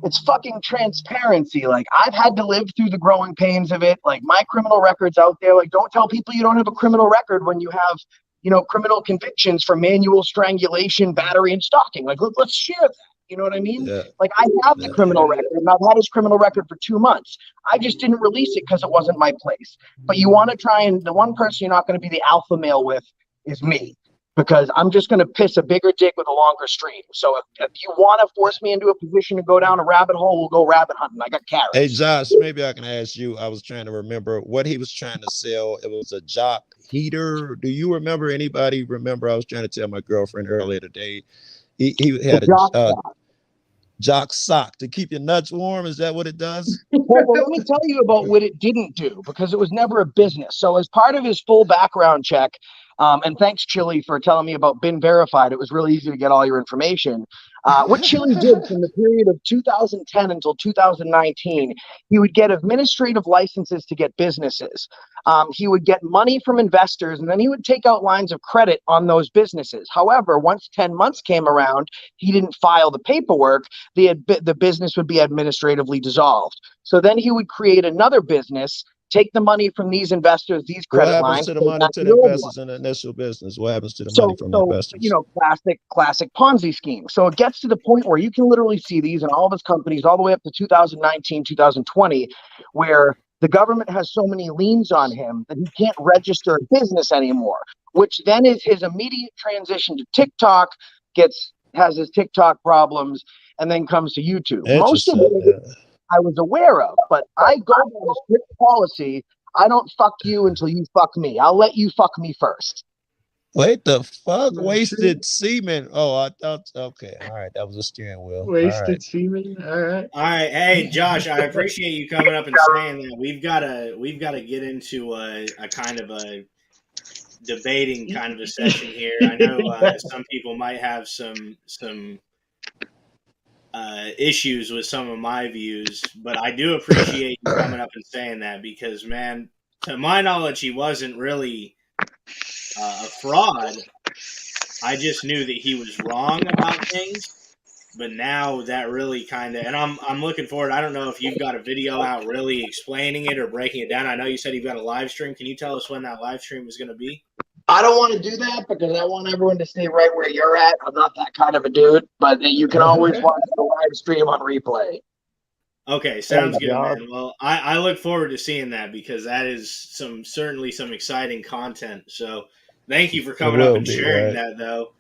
it's fucking transparency. Like, I've had to live through the growing pains of it. Like, my criminal record's out there. Like, don't tell people you don't have a criminal record when you have, criminal convictions for manual strangulation, battery, and stalking. Like, let's share that. You know what I mean? Yeah. Like, I have the criminal record, and I've had his criminal record for 2 months. I just didn't release it because it wasn't my place. But you want to try, and the one person you're not going to be the alpha male with is me, because I'm just going to piss a bigger dick with a longer stream. So if you want to force me into a position to go down a rabbit hole, we'll go rabbit hunting. I got carrots. Hey, Josh, maybe I can ask you. I was trying to remember what he was trying to sell. It was a jock heater. Do you remember? Anybody remember? I was trying to tell my girlfriend earlier today. He had a jock sock to keep your nuts warm. Is that what it does? Well, let me tell you about what it didn't do, because it was never a business. So as part of his full background check, and thanks, Chili, for telling me about Bin Verified. It was really easy to get all your information. What Chili did from the period of 2010 until 2019, he would get administrative licenses to get businesses. He would get money from investors, and then he would take out lines of credit on those businesses. However, once 10 months came around, he didn't file the paperwork. The business would be administratively dissolved. So then he would create another business, take the money from these investors, these credit lines. What happens to the money to the investors in the initial business? What happens to the money from the investors? Classic Ponzi scheme. So it gets to the point where you can literally see these in all of his companies all the way up to 2019, 2020, where the government has so many liens on him that he can't register a business anymore, which then is his immediate transition to TikTok, has his TikTok problems, and then comes to YouTube. Most of it I was aware of, but I go by a strict policy. I don't fuck you until you fuck me. I'll let you fuck me first. Wait, the fuck? Wasted semen. Oh, I thought, okay. All right. That was a steering wheel. Wasted semen. All right. Hey, Josh, I appreciate you coming up and saying that. We've got to get into a kind of a debating kind of a session here. I know some people might have some issues with some of my views, but I do appreciate you coming up and saying that because, man, to my knowledge, he wasn't really a fraud. I just knew that he was wrong about things. But now that really kind of, and I'm looking forward. I don't know if you've got a video out really explaining it or breaking it down. I know you said you've got a live stream. Can you tell us when that live stream is going to be? I don't want to do that because I want everyone to stay right where you're at. I'm not that kind of a dude, but you can always watch the live stream on replay. Okay, sounds good, man. Well, I look forward to seeing that because that is certainly some exciting content. So thank you for coming up and sharing that, though.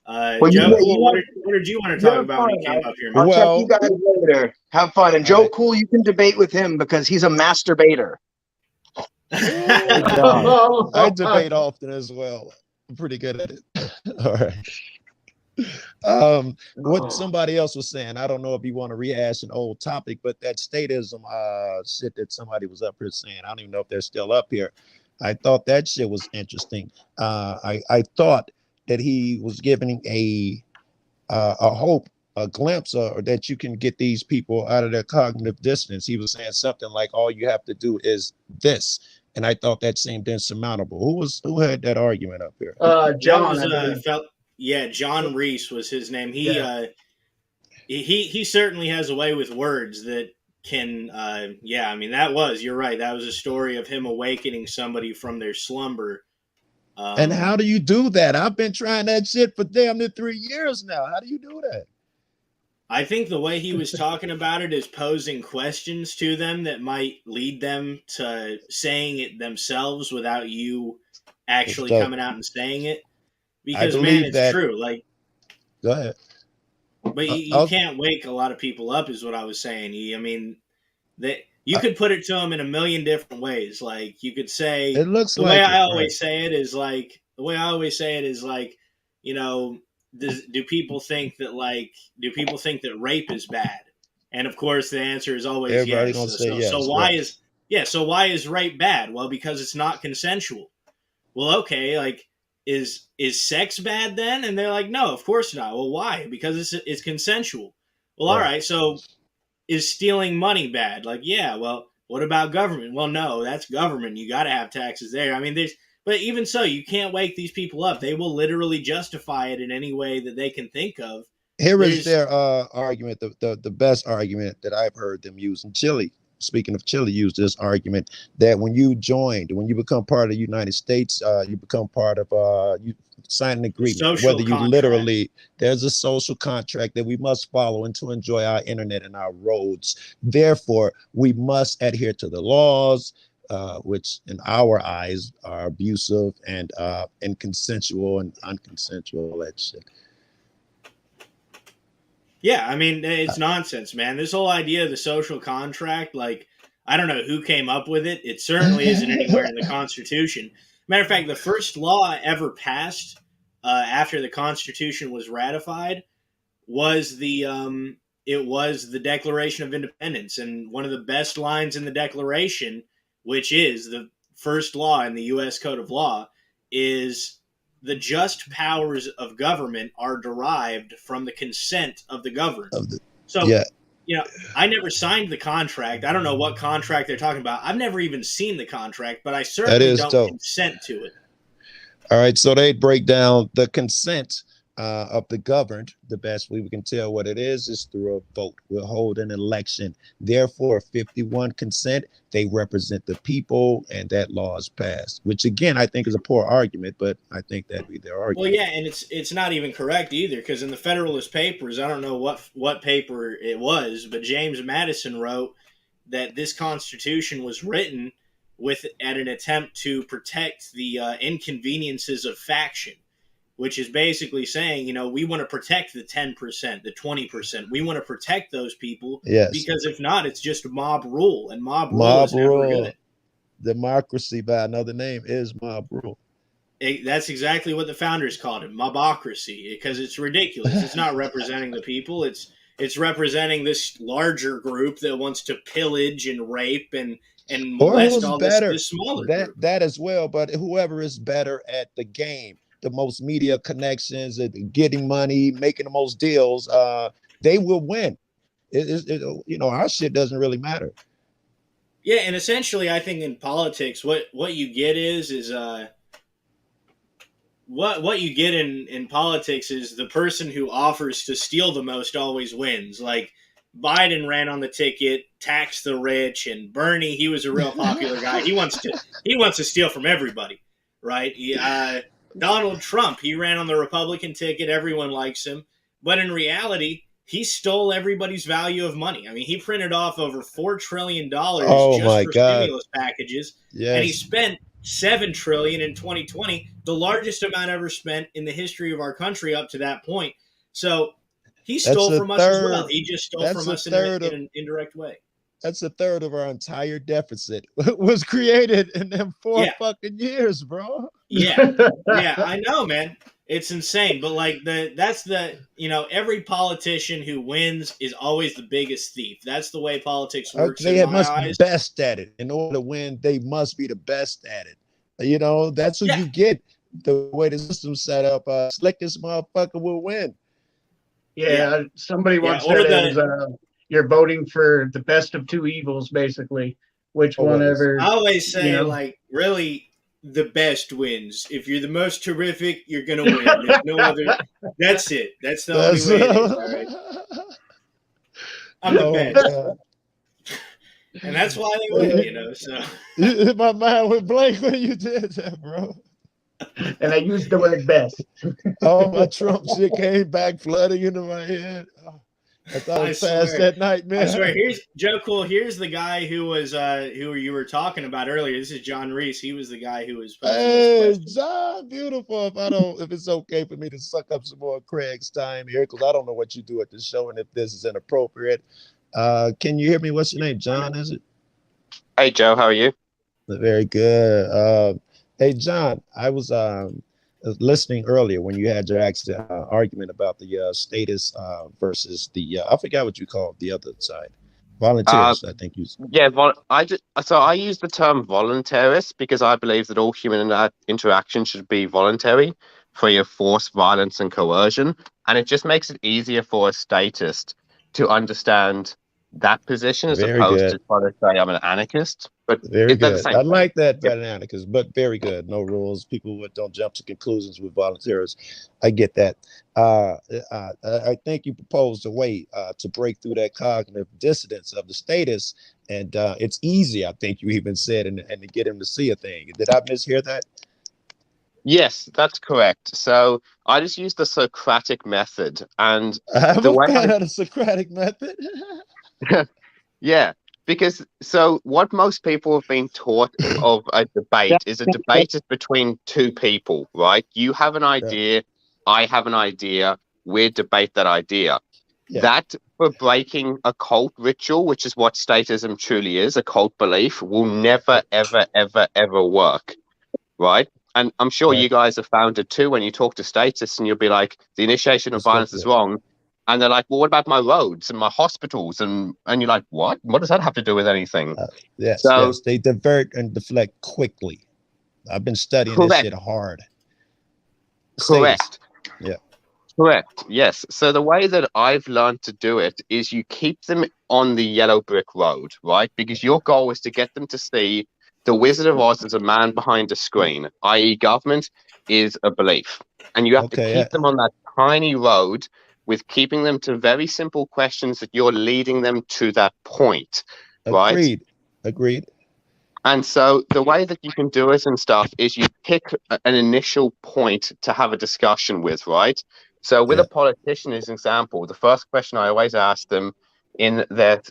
Well, Joe, what did you want to talk about when you came up here, man? I'll check you guys later. Have fun. And Joe, cool, you can debate with him because he's a masturbator. I debate often as well. I'm pretty good at it. All right. What somebody else was saying, I don't know if you want to rehash an old topic, but that statism shit that somebody was up here saying, I don't even know if they're still up here. I thought that shit was interesting. I thought that he was giving a hope, a glimpse, or that you can get these people out of their cognitive dissonance. He was saying something like, all you have to do is this. And I thought that seemed insurmountable. Who had that argument up here? John. John Reese was his name. He certainly has a way with words that can, you're right. That was a story of him awakening somebody from their slumber. And how do you do that? I've been trying that shit for damn near 3 years now. How do you do that? I think the way he was talking about it is posing questions to them that might lead them to saying it themselves without you actually coming out and saying it. Because, man, it's true. Like, go ahead. But you can't wake a lot of people up, is what I was saying. You could put it to them in a million different ways. Like, you could say, it looks the way I always say it is like, you know, do people think that rape is bad? And of course the answer is always everybody yes. Gonna say yes. So why is rape bad? Well, because it's not consensual. Well, okay, like is sex bad then? And they're like, no, of course not. Well, why? Because it's consensual. Well, all right, so is stealing money bad? Like, yeah, well, what about government? Well, no, that's government. You got to have taxes there. I mean, but even so, you can't wake these people up. They will literally justify it in any way that they can think of. Here is their argument, the best argument that I've heard them use in Chile. Speaking of Chile, used this argument that when you become part of the United States, you become part of, you sign an agreement, social contract. There's a social contract that we must follow and to enjoy our internet and our roads. Therefore, we must adhere to the laws, which in our eyes are abusive and consensual and unconsensual, that shit. Yeah, I mean, it's nonsense, man. This whole idea of the social contract, like, I don't know who came up with it. It certainly isn't anywhere in the Constitution. Matter of fact, the first law ever passed after the Constitution was ratified was the Declaration of Independence. And one of the best lines in the Declaration, which is the first law in the U.S. Code of Law, is the just powers of government are derived from the consent of the governed. I never signed the contract. I don't know what contract they're talking about. I've never even seen the contract, but I certainly don't consent to it. All right, so they break down the consent of the governed. The best way we can tell what it is through a vote. We'll hold an election. Therefore, 51 consent, they represent the people, and that law is passed, which again, I think is a poor argument, but I think that'd be their argument. Well, yeah, and it's not even correct either, because in the Federalist Papers, I don't know what paper it was, but James Madison wrote that this Constitution was written at an attempt to protect the inconveniences of faction, which is basically saying, we want to protect the 10%, the 20%. We want to protect those people because if not, it's just mob rule, and mob rule is never good. Democracy, by another name, is mob rule. That's exactly what the founders called it, mobocracy, because it's ridiculous. It's not representing the people. It's representing this larger group that wants to pillage and rape and molest all this smaller group. That as well, but whoever is better at the game, the most media connections, getting money, making the most deals, they will win. Our shit doesn't really matter. Yeah, and essentially, I think in politics, what you get is what you get in politics is the person who offers to steal the most always wins. Like Biden ran on the ticket, tax the rich, and Bernie, he was a real popular guy. He wants to steal from everybody, right? Donald Trump, he ran on the Republican ticket. Everyone likes him, but in reality, he stole everybody's value of money. I mean, he printed off over $4 trillion just for stimulus packages, and he spent $7 trillion in 2020, the largest amount ever spent in the history of our country up to that point. So he stole from us as well. He just stole from us in an indirect way. That's a third of our entire deficit was created in them 4 fucking years, bro. Yeah, I know, man. It's insane, but like every politician who wins is always the biggest thief. That's the way politics works. They must be best at it. In order to win, they must be the best at it. That's what you get. The way the system's set up, slickest motherfucker will win. Yeah, somebody once said it was, you're voting for the best of two evils, basically. Which one ever? I always say, really. The best wins. If you're the most terrific, you're gonna win. There's no other. That's it. That's the only way it is. All right? I'm the best, and that's why they win. So my mind went blank when you did that, bro. And I used the word best. Oh, my Trump shit came back flooding into my head. I thought I was fast that night, man. I swear. Here's Joe Cool. Here's the guy who was who you were talking about earlier. This is John Reese. He was the guy who was. Hey, John, beautiful. If it's okay for me to suck up some more Craig's time here, because I don't know what you do at the show, and if this is inappropriate. Can you hear me? What's your name? John, is it? Hey, Joe. How are you? Very good. Hey, John. I was listening earlier when you had your argument about the status versus the I forgot what you called the other side, volunteers. I think you. Yeah, I use the term voluntarist because I believe that all human interaction should be voluntary, free of force, violence, and coercion, and it just makes it easier for a statist to understand that position as opposed to trying to say I'm an anarchist. But very good. I like that better than anarchist, but very good. No rules. People don't jump to conclusions with volunteers. I get that. I think you proposed a way to break through that cognitive dissonance of the status, and it's easy. I think you even said, and to get him to see a thing. Did I mishear that? Yes, that's correct. So I just use the Socratic method, and I'm a fan of the Socratic method. Yeah, because what most people have been taught of a debate is a debate is between two people, right? You have an idea, I have an idea, we debate that idea. Yeah. That for breaking a cult ritual, which is what statism truly is, a cult belief, will never, ever, ever, ever work, right? And I'm sure you guys have found it too when you talk to statists and you'll be like, the initiation of violence is wrong. And they're like, well, what about my roads and my hospitals? And you're like, what? What does that have to do with anything? Yes, they divert and deflect quickly. I've been studying this shit hard. Correct. Yeah. Correct. Yes. So the way that I've learned to do it is you keep them on the yellow brick road, right? Because your goal is to get them to see the Wizard of Oz as a man behind a screen, i.e. government is a belief. And you have to keep them on that tiny road with keeping them to very simple questions that you're leading them to that point, right? Agreed. And so the way that you can do it and stuff is you pick an initial point to have a discussion with, right? So with a politician, as an example, the first question I always ask them in that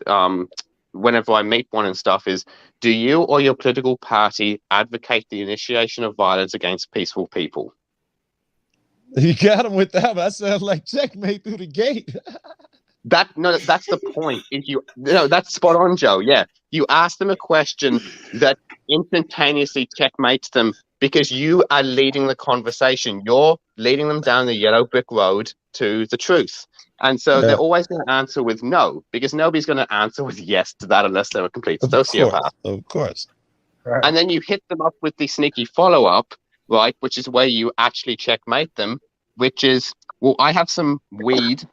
whenever I meet one and stuff is, do you or your political party advocate the initiation of violence against peaceful people? You got him with that. That sounds like checkmate through the gate. That's the point. That's spot on, Joe. Yeah, you ask them a question that instantaneously checkmates them because you are leading the conversation. You're leading them down the yellow brick road to the truth. And so they're always going to answer with no, because nobody's going to answer with yes to that unless they're a complete sociopath. Of course. Right. And then you hit them up with the sneaky follow-up, right, which is where you actually checkmate them, which is, well, I have some weed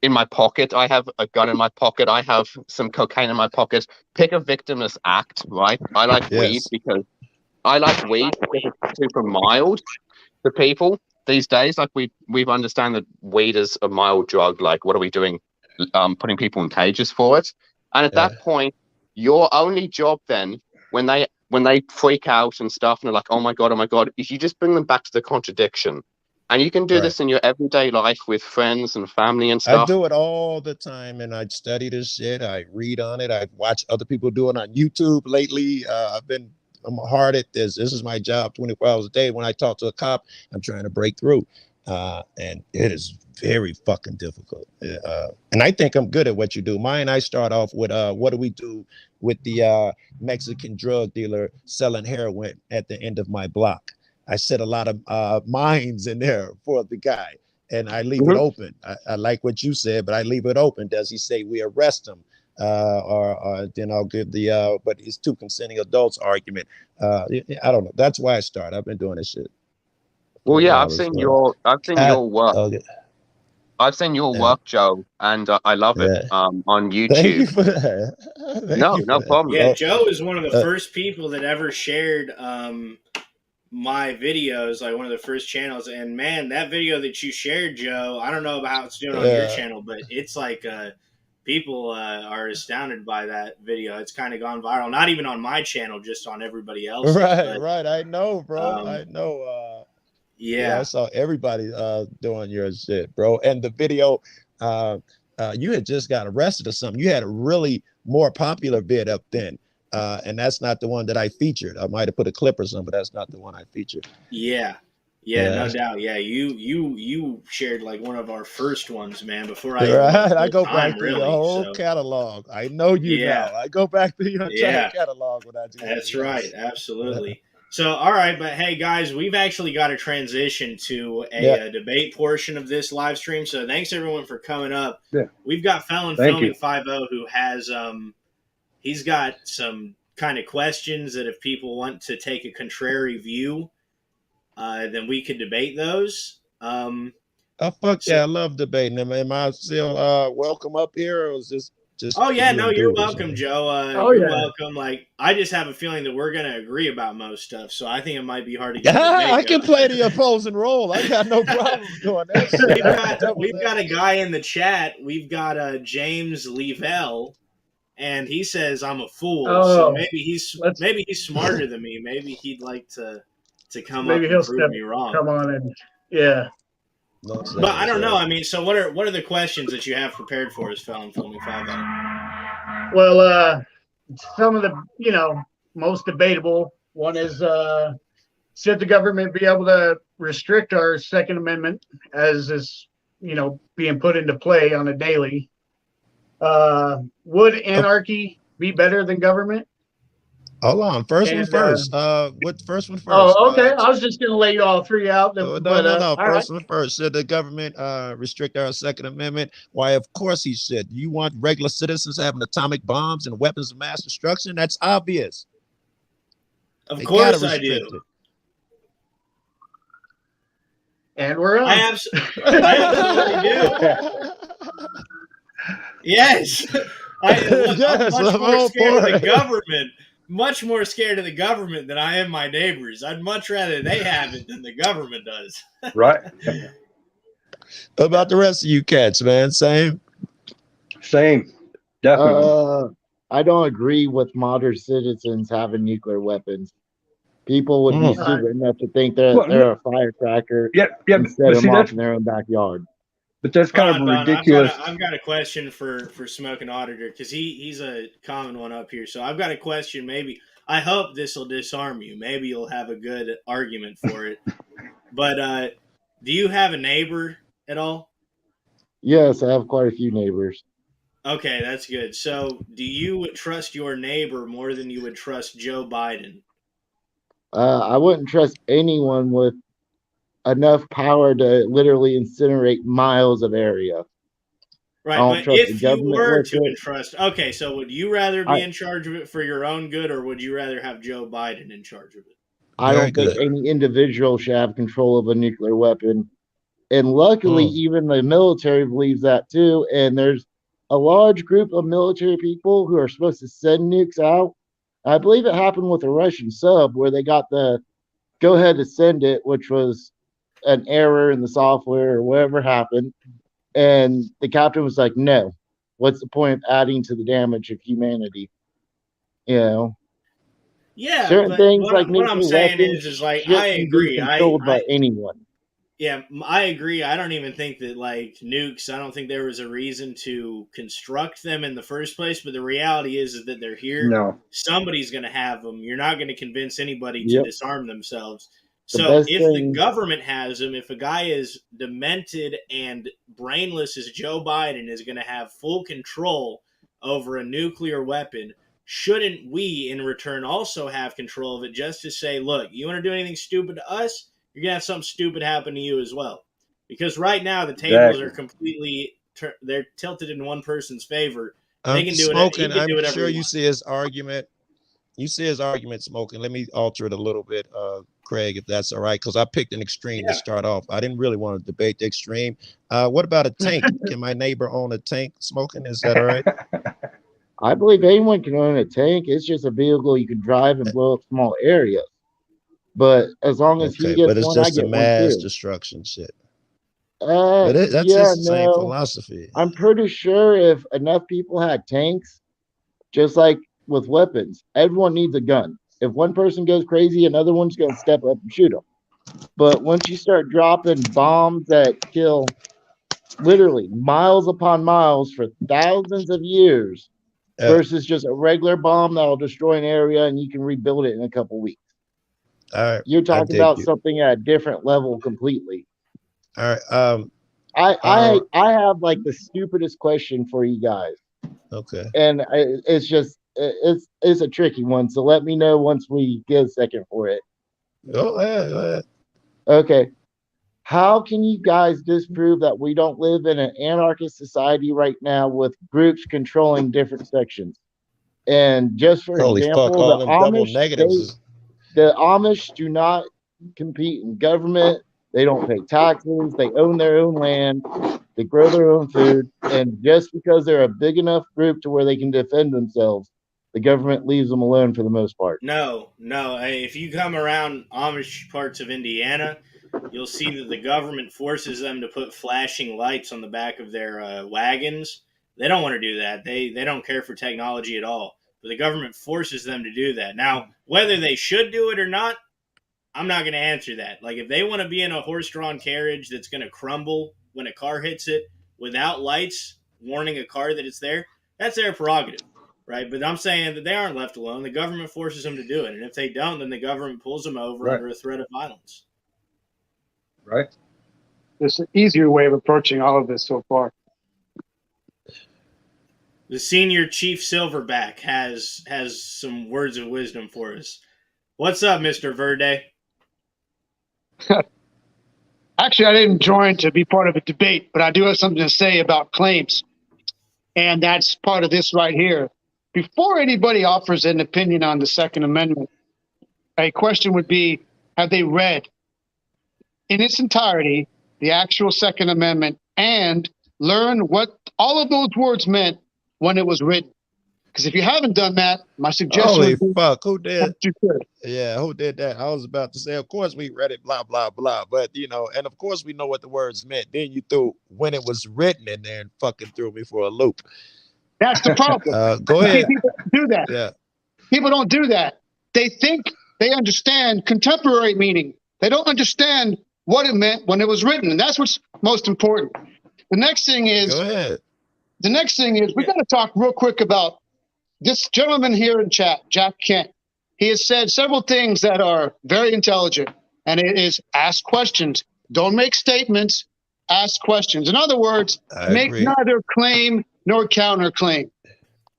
in my pocket. I have a gun in my pocket. I have some cocaine in my pocket. Pick a victimless act, right? I like weed Yes. because it's super mild to people these days. Like we've understand that weed is a mild drug. Like, what are we doing? Putting people in cages for it. And at that point, your only job then, when they freak out and stuff, and they're like, oh my god, is you just bring them back to the contradiction. And you can do this in your everyday life with friends and family and I stuff. do it all the time, and I study this shit. I read on it. I watch other people do it on YouTube lately. I'm hard at this. This is my job 24 hours a day. When I talk to a cop, I'm trying to break through. And it is very fucking difficult. And I think I'm good at what you do. I start off with what do we do with the Mexican drug dealer selling heroin at the end of my block? I set a lot of mines in there for the guy, and I leave it open. I like what you said, but I leave it open. Does he say we arrest him? Or then I'll give the but it's two consenting adults argument. I don't know. That's why I start. I've been doing this shit. Well, yeah, I've seen your work. Okay. I've seen your work, Joe, and I love it on YouTube. Thank you for that. No problem. Yeah, Joe is one of the first people that ever shared my videos, like one of the first channels. And man, that video that you shared, Joe, I don't know about how it's doing on your channel, but it's like people are astounded by that video. It's kind of gone viral, not even on my channel, just on everybody else's. Right. I know, bro. I know. Yeah, I saw everybody doing your shit, bro. And the video, you had just got arrested or something. You had a really more popular vid up then. And that's not the one that I featured. I might have put a clip or something, but that's not the one I featured. Yeah, no doubt. Yeah, you shared like one of our first ones, man. Before I go back to the whole catalog. I know you now. I go back to your entire catalog when I do that. That's right, absolutely. So, all right, but hey, guys, we've actually got to transition to a debate portion of this live stream. So, thanks everyone for coming up. Yeah. We've got Felon Filming 5-0 who has he's got some kind of questions that if people want to take a contrary view, then we could debate those. Oh fuck yeah, I love debating them. Am I still welcome up here, or is this just? Oh yeah, no, you're welcome, Joe. You're welcome. Like, I just have a feeling that we're gonna agree about most stuff, so I think it might be hard to get. I can play the opposing role. I got no problem doing that. We've got a guy in the chat. We've got James Levell. And he says I'm a fool, so maybe he's smarter than me. Maybe he'd like to come up and prove me wrong. Come on in, yeah. But I don't know. I mean, so what are the questions that you have prepared for us, Felon Filming 5-0? Well, some of the most debatable one is should the government be able to restrict our Second Amendment as is being put into play on a daily? Would anarchy be better than government? Hold on. First one first. What first one first? Oh, okay. I was just gonna lay you all three out. No. First one first. Should the government restrict our Second Amendment? Why, of course he should. You want regular citizens having atomic bombs and weapons of mass destruction? That's obvious. Of course I do. And we're on. I absolutely do. Yes. I'm much more scared of the government. Much more scared of the government than I am my neighbors. I'd much rather they have it than the government does. Right. What about the rest of you cats, man? Same. Definitely. I don't agree with modern citizens having nuclear weapons. People would be stupid enough to think that they're a firecracker and set them off in their own backyard. But that's kind of ridiculous. I've got a question for Smoking Auditor, because he's a common one up here. So I've got a question. Maybe I hope this will disarm you. Maybe you'll have a good argument for it. But do you have a neighbor at all? Yes, I have quite a few neighbors. Okay, that's good. So do you trust your neighbor more than you would trust Joe Biden? I wouldn't trust anyone with enough power to literally incinerate miles of area. Right, but if you were to entrust, okay, so would you rather be in charge of it for your own good, or would you rather have Joe Biden in charge of it? I don't think any individual should have control of a nuclear weapon And luckily, even the military believes that too. And there's a large group of military people who are supposed to send nukes out. I believe it happened with a Russian sub where they got the go ahead to send it, which was an error in the software or whatever happened. And the captain was like, no, what's the point of adding to the damage of humanity? You know? Yeah, Certain but things like what I'm nuclear saying weapons is like, I shouldn't be agree. controlled by anyone. Yeah, I agree. I don't even think that like nukes, I don't think there was a reason to construct them in the first place, but the reality is that they're here. No. Somebody's going to have them. You're not going to convince anybody to Yep. disarm themselves. The So best if the thing- government has them, if a guy is demented and brainless as Joe Biden is going to have full control over a nuclear weapon, shouldn't we in return also have control of it, just to say, look, you want to do anything stupid to us, you're going to have something stupid happen to you as well. Because right now the tables are completely they're tilted in one person's favor. They can do Smoking, it. I'm sure you see his argument. You see his argument, Smoking. Let me alter it a little bit, Craig, if that's all right, because I picked an extreme to start off. I didn't really want to debate the extreme. What about a tank? Can my neighbor own a tank? Smoking, is that all right? I believe anyone can own a tank. It's just a vehicle you can drive and blow up small areas. But as long as he gets but it's one, I just a get one mass too. destruction shit. But that's just the same philosophy. I'm pretty sure if enough people had tanks, just like with weapons, everyone needs a gun. If one person goes crazy, another one's going to step up and shoot them. But once you start dropping bombs that kill literally miles upon miles for thousands of years versus just a regular bomb that'll destroy an area and you can rebuild it in a couple weeks. You're talking about something at a different level completely. All right. I have like the stupidest question for you guys. Okay. And it's just it's a tricky one. So let me know once we get a second for it. Go ahead. Okay. How can you guys disprove that we don't live in an anarchist society right now with groups controlling different sections? And just for example, the Amish do not compete in government. They don't pay taxes. They own their own land. They grow their own food. And just because they're a big enough group to where they can defend themselves, the government leaves them alone for the most part. No. If you come around Amish parts of Indiana, you'll see that the government forces them to put flashing lights on the back of their wagons. They don't want to do that. They don't care for technology at all. But the government forces them to do that. Now, whether they should do it or not, I'm not going to answer that. Like, if they want to be in a horse-drawn carriage that's going to crumble when a car hits it without lights warning a car that it's there, that's their prerogative, right? But I'm saying that they aren't left alone. The government forces them to do it. And if they don't, then the government pulls them over under a threat of violence. Right. There's an easier way of approaching all of this so far. The senior chief Silverback has some words of wisdom for us. What's up, Mr. Verde? Actually, I didn't join to be part of a debate, but I do have something to say about claims. And that's part of this right here. Before anybody offers an opinion on the Second Amendment, a question would be, have they read in its entirety the actual Second Amendment and learn what all of those words meant when it was written? Because if you haven't done that, my suggestion Holy would be, fuck, who did? You could. Yeah, who did that? I was about to say, of course we read it, blah, blah, blah. But, and of course we know what the words meant. Then you threw when it was written in there and fucking threw me for a loop. That's the problem. Go ahead. People do that. Yeah. People don't do that. They think they understand contemporary meaning. They don't understand what it meant when it was written. And that's what's most important. The next thing is, go ahead. The next thing is we got to talk real quick about this gentleman here in chat, Jack Kent. He has said several things that are very intelligent, and it is ask questions. Don't make statements, ask questions. In other words, make neither claim nor counterclaim.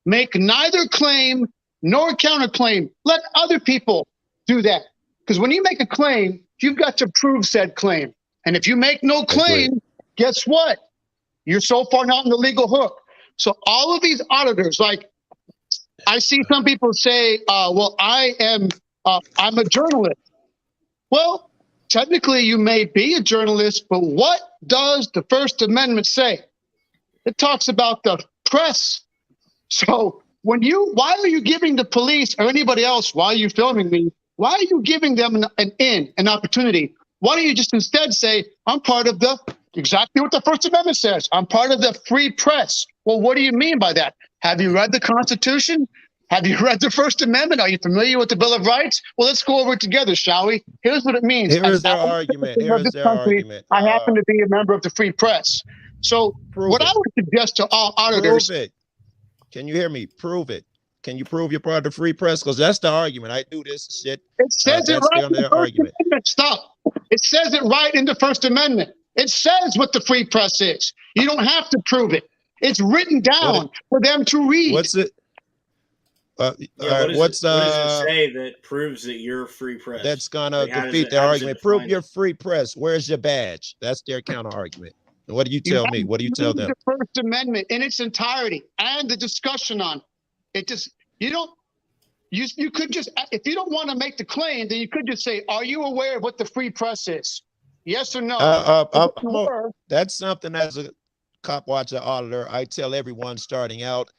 Make neither claim nor counterclaim. Let other people do that. Because when you make a claim, you've got to prove said claim. And if you make no claim, guess what? You're so far not in the legal hook. So all of these auditors, like I see some people say, well, I'm a journalist. Well, technically you may be a journalist, but what does the First Amendment say? It talks about the press. So why are you giving the police or anybody else, why are you filming me? Why are you giving them an opportunity? Why don't you just instead say, I'm part of exactly what the First Amendment says. I'm part of the free press. Well, what do you mean by that? Have you read the Constitution? Have you read the First Amendment? Are you familiar with the Bill of Rights? Well, let's go over it together, shall we? Here's what it means. Here is their argument. Here is their argument. I happen to be a member of the free press. So what I would suggest to all auditors. Prove it. Can you hear me? Prove it. Can you prove you're part of the free press? Because that's the argument. I do this shit. It says it right in the First Amendment. Stop. It says it right in the First Amendment. It says what the free press is. You don't have to prove it. It's written down for them to read. What's it? What does it say that proves that you're free press? That's gonna defeat their argument. Prove you're free press. Where's your badge? That's their counter argument. And what do you tell me? What do you tell them? The First Amendment in its entirety and the discussion on it. Just you could just, if you don't want to make the claim, then you could just say, "Are you aware of what the free press is? Yes or no?" That's something as a cop watcher auditor, I tell everyone starting out.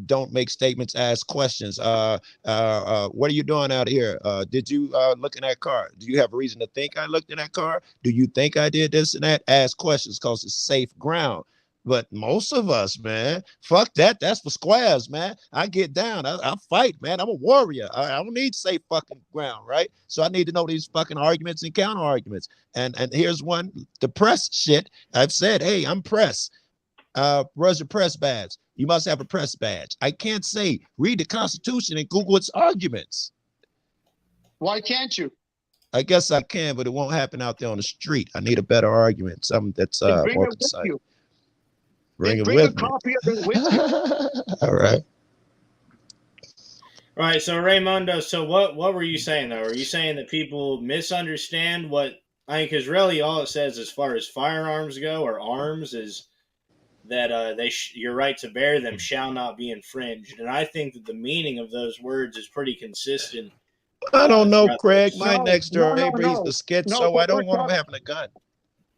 Don't make statements, ask questions. What are you doing out here? Did you look in that car? Do you have a reason to think I looked in that car? Do you think I did this and that? Ask questions because it's safe ground. But most of us, man, fuck that. That's for squares, man. I get down. I fight, man. I'm a warrior. I don't need safe fucking ground, right? So I need to know these fucking arguments and counter arguments. And here's one, the press shit. I've said, hey, I'm press. Where's your press badge? You must have a press badge. I can't say read the Constitution and Google its arguments. Why can't you? I guess I can, but it won't happen out there on the street. I need a better argument, something that's more concise. Bring it with me. Copy of it with you. All right. All right. So Raymundo, so what were you saying though? Are you saying that people misunderstand what? I mean, because really all it says as far as firearms go or arms is that your right to bear them shall not be infringed, and I think that the meaning of those words is pretty consistent. I don't know, Craig. My next door neighbor, he's the schizo. I don't want him having a gun.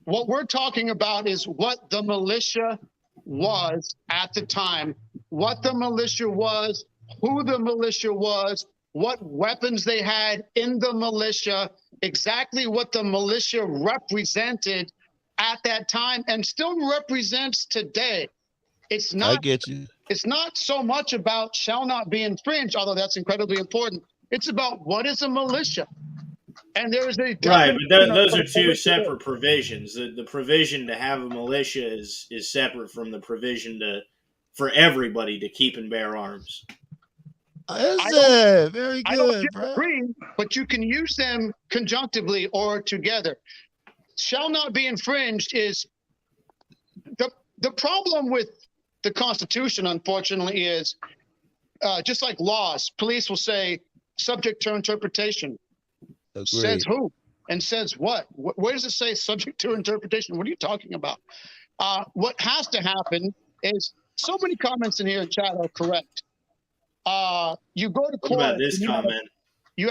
What we're talking about is what the militia was at the time, what the militia was, who the militia was, what weapons they had in the militia, exactly what the militia represented at that time and still represents today. It's not, I get you. It's not so much about shall not be infringed, although that's incredibly important. It's about what is a militia. And there is a right, but those are two separate provisions. The provision to have a militia is separate from the provision for everybody to keep and bear arms. Very good. I don't disagree, but you can use them conjunctively or together. Shall not be infringed is the problem with the Constitution, unfortunately, is just like laws. Police will say subject to interpretation. Agreed. Says who and says what? Where does it say subject to interpretation? What are you talking about? What has to happen is so many comments in here in chat are correct. You go to court. What about this comment? You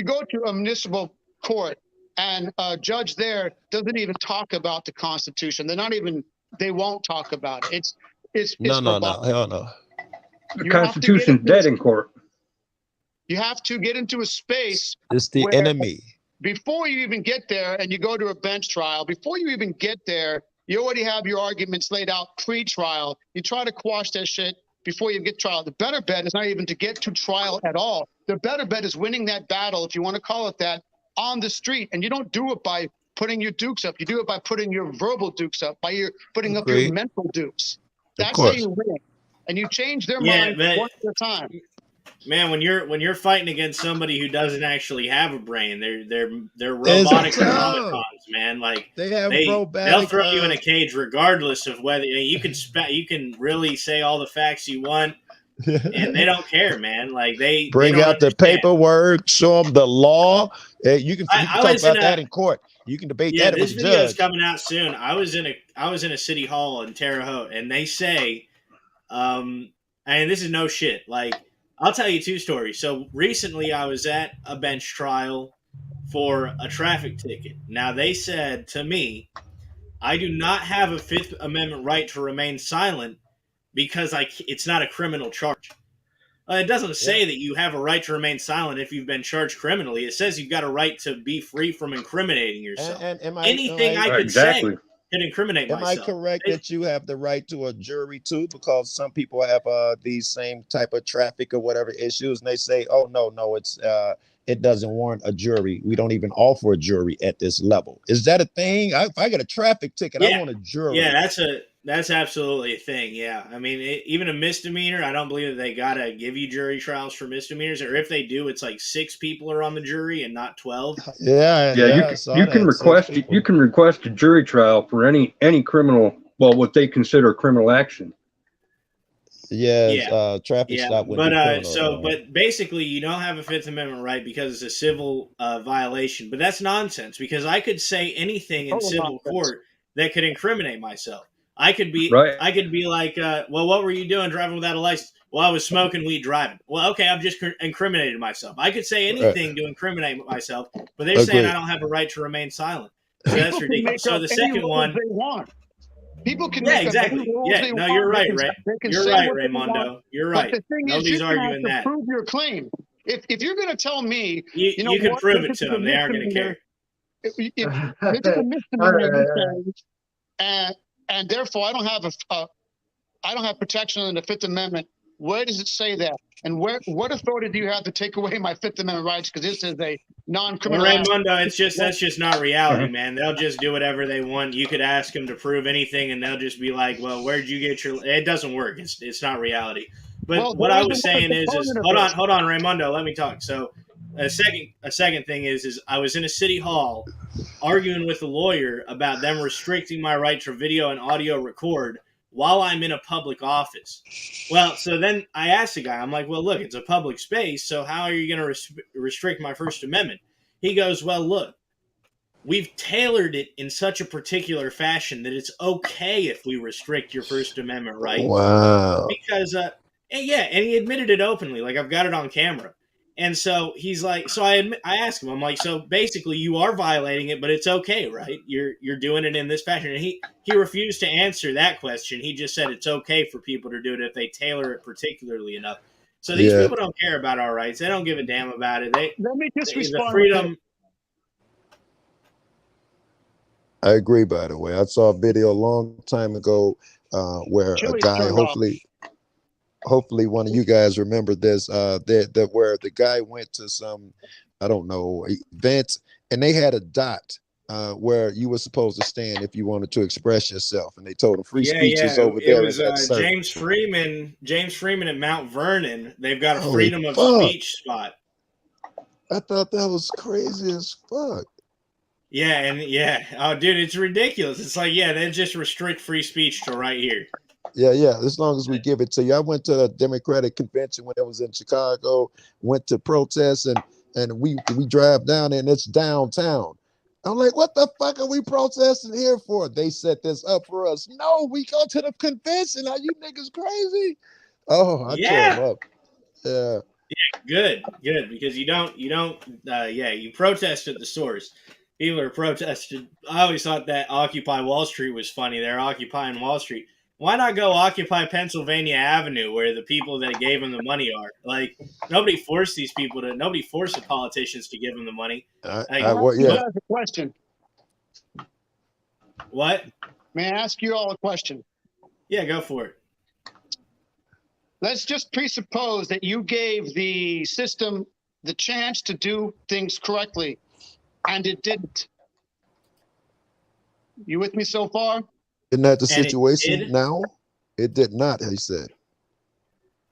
go to a municipal court and a judge there doesn't even talk about the Constitution. They won't talk about it. It's no, hell no. The Constitution's dead in court. You have to get into a space. It's the enemy. Before you even get there and you go to a bench trial, before you even get there, you already have your arguments laid out pre-trial. You try to quash that shit before you get trial. The better bet is not even to get to trial at all. The better bet is winning that battle, if you want to call it that, on the street. And you don't do it by putting your dukes up. You do it by putting your verbal dukes up, by putting up your mental dukes. That's how you win. And you change their mind one at a time. Man, when you're fighting against somebody who doesn't actually have a brain, they're robotic automatons, man. Like they'll throw you in a cage regardless of whether you can really say all the facts you want, and they don't care, man. Like they bring they out the paperwork, show them the law. You can talk about that in court. You can debate that with the judge. This video is coming out soon. I was in a city hall in Terre Haute, and they say, and this is no shit, like. I'll tell you two stories. So recently I was at a bench trial for a traffic ticket. Now, they said to me, I do not have a Fifth Amendment right to remain silent because it's not a criminal charge. It doesn't say that you have a right to remain silent if you've been charged criminally. It says you've got a right to be free from incriminating yourself. And Anything I could say could incriminate am I myself. correct that you have the right to a jury too? Because some people have these same type of traffic or whatever issues, and they say, "Oh no, it doesn't warrant a jury. We don't even offer a jury at this level." Is that a thing? If I get a traffic ticket, I want a jury. Yeah, that's absolutely a thing. Yeah, I mean, even a misdemeanor, I don't believe that they gotta give you jury trials for misdemeanors, or if they do, it's like 6 people are on the jury and not 12. Yeah. You can request a jury trial for any criminal, well, what they consider criminal action. Traffic stop. But basically, you don't have a Fifth Amendment right because it's a civil violation. But that's nonsense, because I could say anything in civil court that could incriminate myself. I could be like, well, what were you doing driving without a license? Well, I was smoking weed driving. Well, okay, I've just incriminated myself. I could say anything to incriminate myself, but they're saying I don't have a right to remain silent. So that's ridiculous. So the second one, people can exactly. Yeah, no, you're right, Ray. You're right, Raymondo. You're right. But the thing Nobody's is, arguing that. Prove your claim. If you're going to tell me, you can prove it to them. They aren't going to care. If this is a misdemeanor, and therefore I don't have protection under the Fifth Amendment. Where does it say that? And what authority do you have to take away my Fifth Amendment rights? Because this is a non-criminal. Well, Raymondo, that's just not reality, man. They'll just do whatever they want. You could ask them to prove anything, and they'll just be like, "Well, where'd you get your?" It doesn't work. It's not reality. But what I was saying is hold on, Raymondo, let me talk. So a second thing is I was in a city hall arguing with a lawyer about them restricting my right to video and audio record while I'm in a public office. Well, so then I asked the guy, I'm like, well, look, it's a public space, so how are you going to restrict my First Amendment? He goes, well, look, we've tailored it in such a particular fashion that it's okay if we restrict your First Amendment right. Wow. Because, and he admitted it openly, like I've got it on camera. And so he's like, so I asked him, I'm like, so basically you are violating it, but it's okay, right? You're doing it in this fashion. And he refused to answer that question. He just said it's okay for people to do it if they tailor it particularly enough. So these people don't care about our rights. They don't give a damn about it. Let me just respond. The freedom. I agree, by the way. I saw a video a long time ago where a guy, hopefully one of you guys remember this, that where the guy went to some, I don't know, event, and they had a dot where you were supposed to stand if you wanted to express yourself, and they told him free speech is over there. It was James Freeman at Mount Vernon. They've got a freedom of speech spot. I thought that was crazy as fuck. Oh, dude, it's ridiculous. It's like, they just restrict free speech to right here. Yeah. As long as we give it to you. I went to a Democratic convention when it was in Chicago, went to protests, and we drive down there, and it's downtown. I'm like, what the fuck are we protesting here for? They set this up for us. No, we go to the convention. Are you niggas crazy? Oh, I tore them up. Yeah. Yeah, good. Because you protest at the source. People are protesting. I always thought that Occupy Wall Street was funny. They're occupying Wall Street. Why not go occupy Pennsylvania Avenue, where the people that gave them the money are? Like, nobody forced the politicians to give them the money. A question. What? May I ask you all a question? Yeah, go for it. Let's just presuppose that you gave the system the chance to do things correctly, and it didn't. You with me so far? Isn't that the situation now? It did not, he said.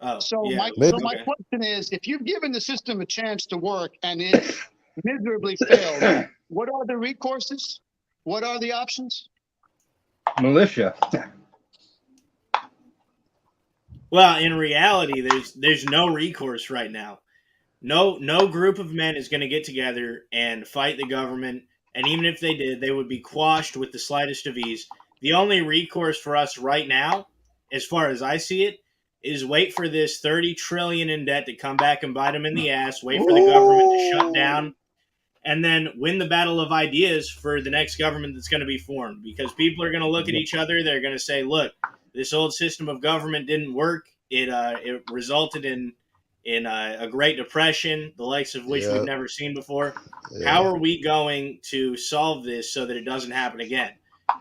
Oh, so my question is, if you've given the system a chance to work and it miserably failed, what are the recourses? What are the options? Militia. Well, in reality, there's no recourse right now. No group of men is going to get together and fight the government, and even if they did, they would be quashed with the slightest of ease. The only recourse for us right now, as far as I see it, is wait for this $30 trillion in debt to come back and bite them in the ass. Wait for the government to shut down. and then win the battle of ideas for the next government that's going to be formed. Because people are going to look at each other. They're going to say, look, this old system of government didn't work. It resulted in a Great Depression, the likes of which we've never seen before. How are we going to solve this so that it doesn't happen again?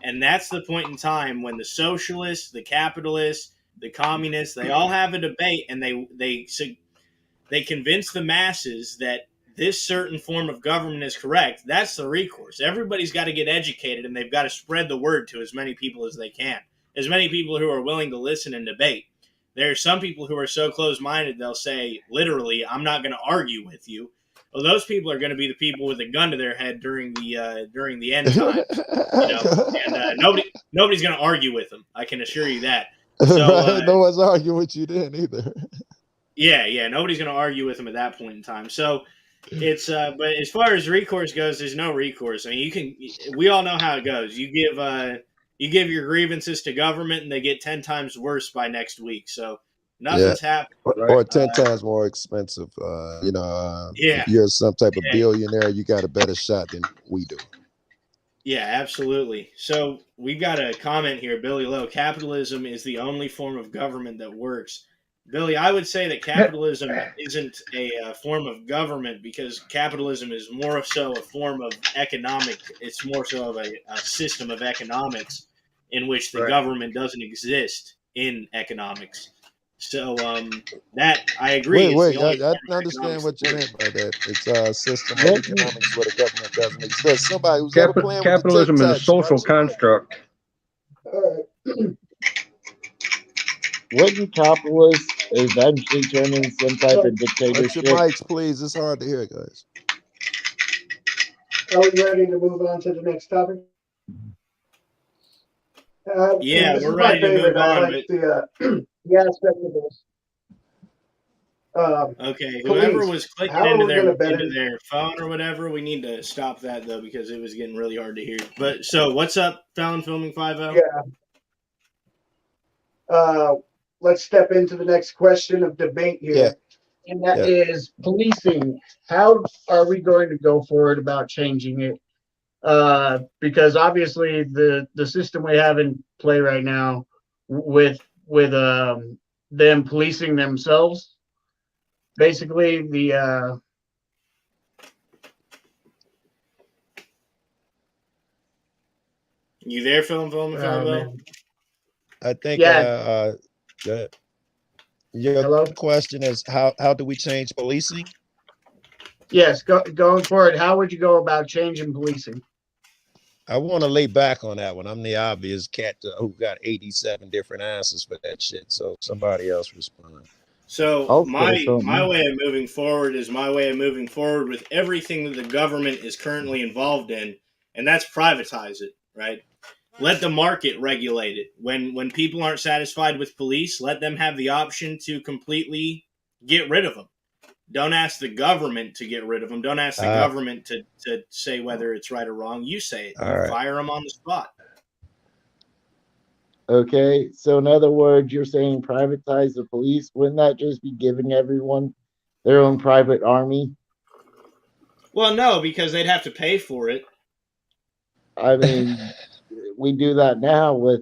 And that's the point in time when the socialists, the capitalists, the communists, they all have a debate, and they convince the masses that this certain form of government is correct. That's the recourse. Everybody's got to get educated, and they've got to spread the word to as many people as they can, as many people who are willing to listen and debate. There are some people who are so closed-minded, they'll say, literally, I'm not going to argue with you. Well, those people are going to be the people with a gun to their head during the end times, and nobody's going to argue with them. I can assure you that. So no one's arguing with you then either. Yeah, nobody's going to argue with them at that point in time. So it's but as far as recourse goes, there's no recourse. I mean, we all know how it goes. You give your grievances to government, and they get 10 times worse by next week. So nothing's happened. Or 10 times more expensive. If you're some type of billionaire, you got a better shot than we do. Yeah, absolutely. So we've got a comment here, Billy Lowe. Capitalism is the only form of government that works. Billy, I would say that capitalism isn't a form of government, because capitalism is more so a form of economic. It's more so of a system of economics in which the government doesn't exist in economics. So that I agree. Wait, I don't understand what you meant by that. It's a system of economics where the government doesn't exist. Somebody who's ever playing capitalism with the is a social construct. Wouldn't capitalists eventually turn into some type of dictatorship? Your mics, please. It's hard to hear, guys. Are we ready to move on to the next topic? Yeah, we're ready to move on. I like the aspect of this. Okay, whoever was clicking into their phone or whatever, we need to stop that, though, because it was getting really hard to hear. But so, what's up, Fallon Filming 5-0? Yeah. Let's step into the next question of debate here. And that is policing. How are we going to go forward about changing it? Because obviously the system we have in play right now with them policing themselves, basically the you there, Film 5-0? I think your Hello? question is how do we change policing? Yes, going forward, how would you go about changing policing? I want to lay back on that one. I'm the obvious cat who got 87 different answers for that shit. So somebody else respond. So my way of moving forward is my way of moving forward with everything that the government is currently involved in, and that's privatize it, right? Let the market regulate it. When people aren't satisfied with police, let them have the option to completely get rid of them. Don't ask the government to get rid of them. Don't ask the government to say whether it's right or wrong. You say it. Fire them on the spot. Okay, so in other words, you're saying privatize the police. Wouldn't that just be giving everyone their own private army? Well, no, because they'd have to pay for it. I mean, we do that now with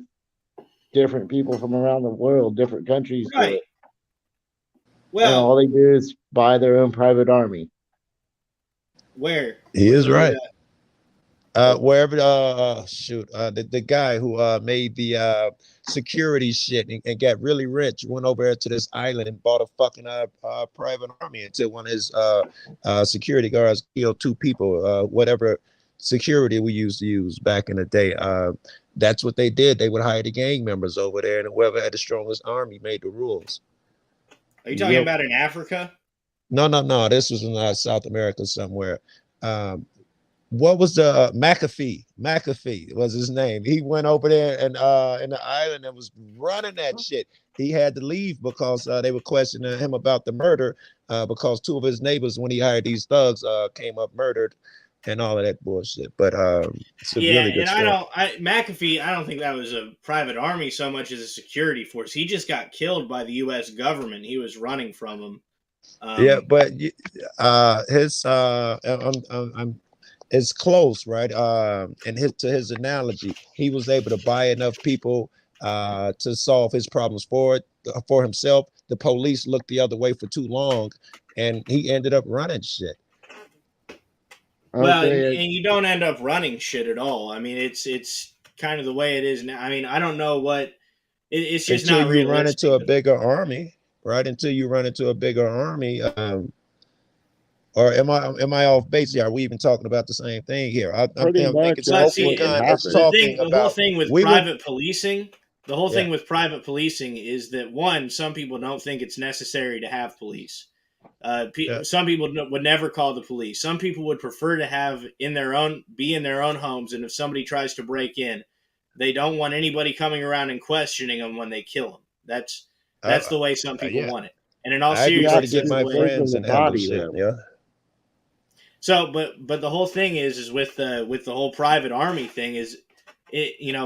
different people from around the world, different countries. Right. Do it. Well, and all they do is buy their own private army. Where? He is right. Wherever, the guy who made the security shit and got really rich went over to this island and bought a fucking private army until one of his security guards killed 2 people. Whatever security we used to use back in the day. That's what they did. They would hire the gang members over there, and whoever had the strongest army made the rules. Are you talking about in Africa? No. This was in South America somewhere. What was the McAfee was his name. He went over there and in the island and was running that shit. He had to leave because they were questioning him about the murder because 2 of his neighbors, when he hired these thugs, came up murdered and all of that bullshit. But it's a really good story. McAfee, I don't think that was a private army so much as a security force. He just got killed by the U.S. government. He was running from them. But his I'm it's close, right? And to his analogy, he was able to buy enough people to solve his problems for himself. The police looked the other way for too long, and he ended up running shit. Well, Okay. and you don't end up running shit at all. I mean, it's kind of the way it is now. I mean, I don't know what it's just Until not you run into realistic. a bigger army, right? Until you run into a bigger army. Or am I off base here? Are we even talking about the same thing here? I'm Pretty thinking much that's But Smoking what see, would Gun is happen. talking the whole about thing with we would, private policing, the whole yeah. thing with private policing is that one, some people don't think it's necessary to have police. Yeah. Some people would never call the police. Some people would prefer to be in their own homes, and if somebody tries to break in, they don't want anybody coming around and questioning them when they kill them. That's the way some people Yeah. want it. And in all I'd prefer to seriousness, get that's the my way. friends and handle shit. Yeah. So, but the whole thing is with the whole private army thing is,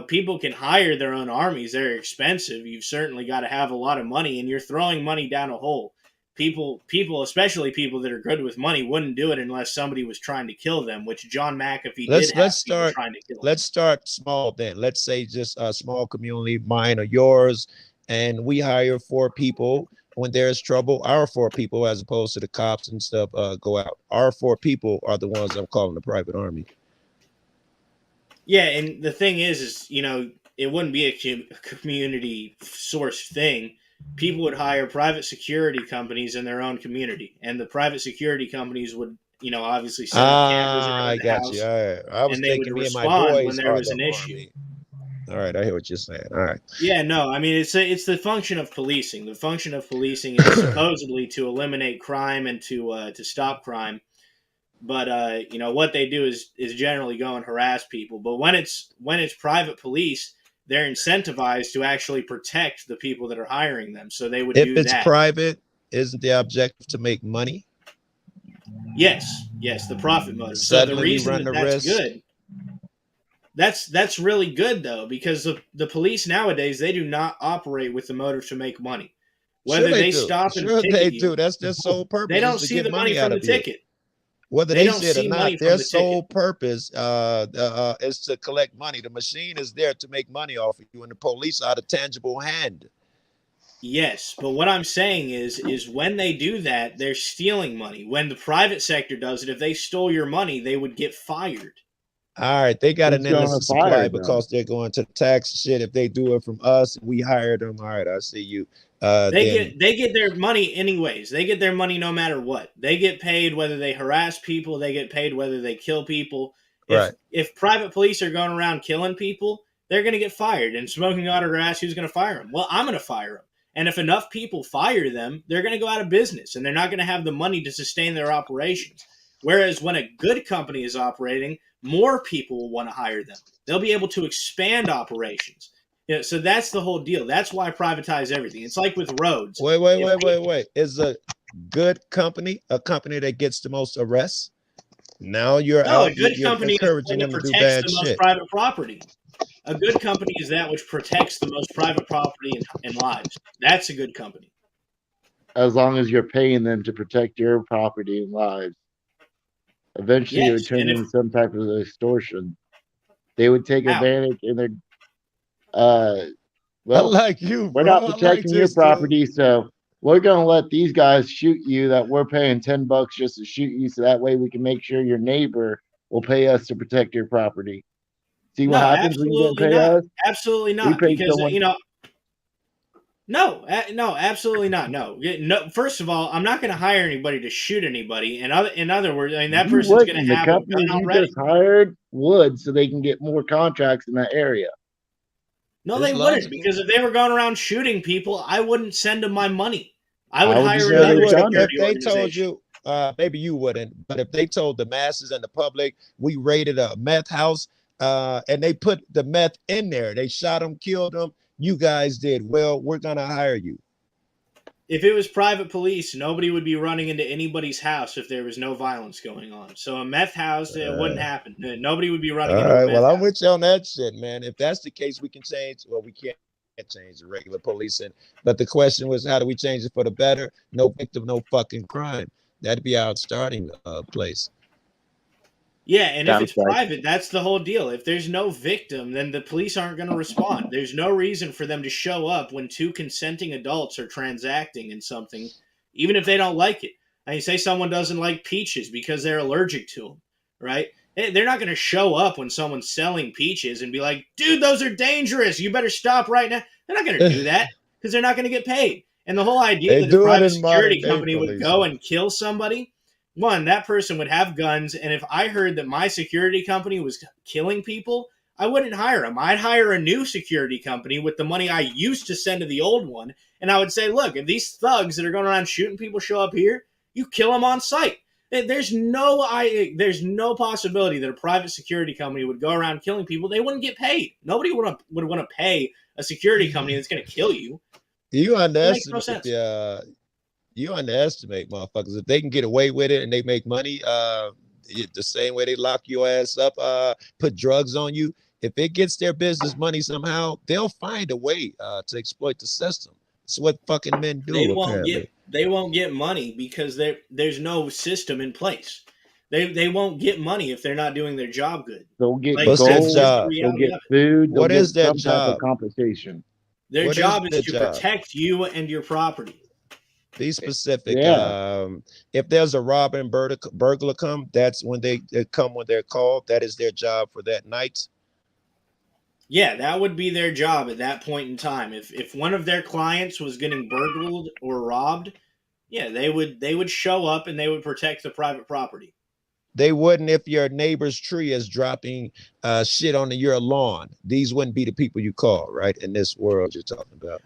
people can hire their own armies. They're expensive. You've certainly got to have a lot of money, and you're throwing money down a hole. People, especially people that are good with money, wouldn't do it unless somebody was trying to kill them. Which John McAfee did have people trying to kill him. Let's start small then. Let's say just a small community, mine or yours, and we hire 4 people. When there's trouble, our 4 people, as opposed to the cops and stuff, go out. Our 4 people are the ones I'm calling the private army. Yeah, and the thing is it wouldn't be a community sourced thing. People would hire private security companies in their own community, and the private security companies would, obviously set up cameras around I the got house, you. All right. I was and they would thinking me and my respond when boys there are was the an issue. army. All right, I hear what you're saying. All right. Yeah, no, I mean it's the function of policing. The function of policing is supposedly to eliminate crime and to stop crime. But what they do is generally go and harass people. But when it's private police, they're incentivized to actually protect the people that are hiring them. So they would If do it's that. private, isn't the objective to make money? Yes, the profit motive. Suddenly so the reason we run the that's risk. good. That's really good though, because the police nowadays, they do not operate with the motive to make money. Whether Sure they do. stop and Sure they ticket do. you, That's their sole purpose. they don't is to see get the money out from the of you. ticket. Whether They they don't see it or see not, money from their the sole ticket. purpose is to collect money. The machine is there to make money off of you, and the police are the tangible hand. Yes, but what I'm saying is when they do that, they're stealing money. When the private sector does it, if they stole your money, they would get fired. All right, they got Who's an endless gonna supply fire them? because they're going to the tax shit. If they do it from us, we hire them. All right, I see you. They get their money anyways. They get their money no matter what. They get paid whether they harass people. They get paid whether they kill people. Right. If private police are going around killing people, they're going to get fired. And Smoking Otter asks who's going to fire them. Well, I'm going to fire them. And if enough people fire them, they're going to go out of business, and they're not going to have the money to sustain their operations. Whereas when a good company is operating, more people will want to hire them. They'll be able to expand operations. So that's the whole deal. That's why I privatize everything. It's like with roads. Wait. Is a good company a company that gets the most arrests? Now you're a good company encouraging is them to do protects bad the most shit. private property. A good company is that which protects the most private property and lives. That's a good company. As long as you're paying them to protect your property and lives. Eventually, it would turn into some type of extortion. They would take advantage in their. Well, I like you, we're bro. not protecting your property, so we're gonna let these guys shoot you. That we're paying $10 just to shoot you, so that way we can make sure your neighbor will pay us to protect your property. See what happens when you don't pay us? Absolutely not. Because No, absolutely not. No. First of all, I'm not going to hire anybody to shoot anybody. In other words, I mean that person's going to have a gun already. Just hired would, so they can get more contracts in that area. No, they wouldn't, because if they were going around shooting people, I wouldn't send them my money. I would hire another security if they told you, maybe you wouldn't, but if they told the masses and the public, we raided a meth house, and they put the meth in there, they shot them, killed them. You guys did well. We're gonna hire you. If it was private police, nobody would be running into anybody's house if there was no violence going on. So a meth house, it wouldn't happen. Nobody would be running into a meth house. I'm with you on that shit, man. If that's the case, we can change. Well, we can't change the regular policing. But the question was, how do we change it for the better? No victim, no fucking crime. That'd be our starting place. Yeah, and if it's Damn straight. private, that's the whole deal. If there's no victim, then the police aren't going to respond. There's no reason for them to show up when two consenting adults are transacting in something, even if they don't like it. I mean, say someone doesn't like peaches because they're allergic to them, right? They're not going to show up when someone's selling peaches and be like, dude, those are dangerous. You better stop right now. They're not going to do that because they're not going to get paid. And the whole idea They that a do it private in modern security day company would policing. go and kill somebody, one, that person would have guns, and if I heard that my security company was killing people, I wouldn't hire them. I'd hire a new security company with the money I used to send to the old one, and I would say, look, if these thugs that are going around shooting people show up here, you kill them on sight. There's no possibility that a private security company would go around killing people. They wouldn't get paid. Nobody would want to pay a security company that's going to kill you. You It makes no underestimate sense. you underestimate motherfuckers. If they can get away with it and they make money, the same way they lock your ass up, put drugs on you. If it gets their business money somehow, they'll find a way to exploit the system. It's what fucking men do, apparently. They won't get money because there's no system in place. They won't get money if they're not doing their job good. They'll get Like, What's their gold. that's just the job? They'll reality get of it. food. They'll What get is their some type of job? compensation. Their What is job is their to job? protect you and your property. Be specific. Yeah. If there's a robber and burglar come, that's when they come when they're called. That is their job for that night. Yeah, that would be their job at that point in time. If one of their clients was getting burgled or robbed, yeah, they would show up and they would protect the private property. They wouldn't if your neighbor's tree is dropping shit onto your lawn. These wouldn't be the people you call, right? In this world you're talking about.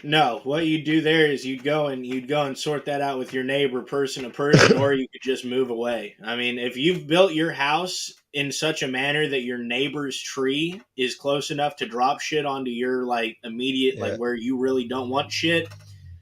No, what you'd do there is you'd go and sort that out with your neighbor person to person, or you could just move away. I mean, if you've built your house in such a manner that your neighbor's tree is close enough to drop shit onto your like immediate like where you really don't want shit.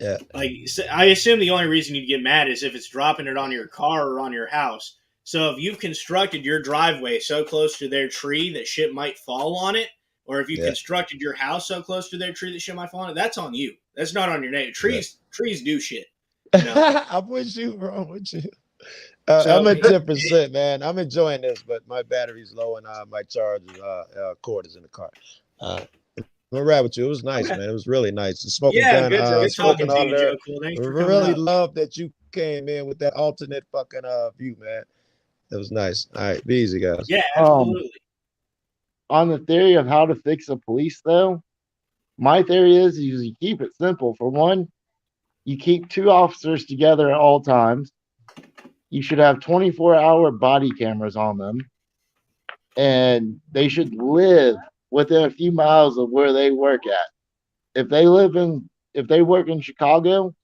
Yeah. Like, I assume the only reason you'd get mad is if it's dropping it on your car or on your house. So if you've constructed your driveway so close to their tree that shit might fall on it, or if you constructed your house so close to their tree that shit might fall on it, that's on you. That's not on your neighbor. Trees do shit. You know? I'm with you, bro. I'm with you. I'm at 10%, man. I'm enjoying this, but my battery's low and my charge cord is in the car. I'm gonna rap with you. It was nice, man. It was really nice. The smoking gun, good smoking talking to all you, there. Joe. Cool. Thanks for coming Really up. love that you came in with that alternate fucking view, man. It was nice. All right, be easy, guys. Yeah, absolutely. On the theory of how to fix the police, though, my theory is you keep it simple. For one, you keep 2 officers together at all times. You should have 24-hour body cameras on them, and they should live within a few miles of where they work at. If they work in Chicago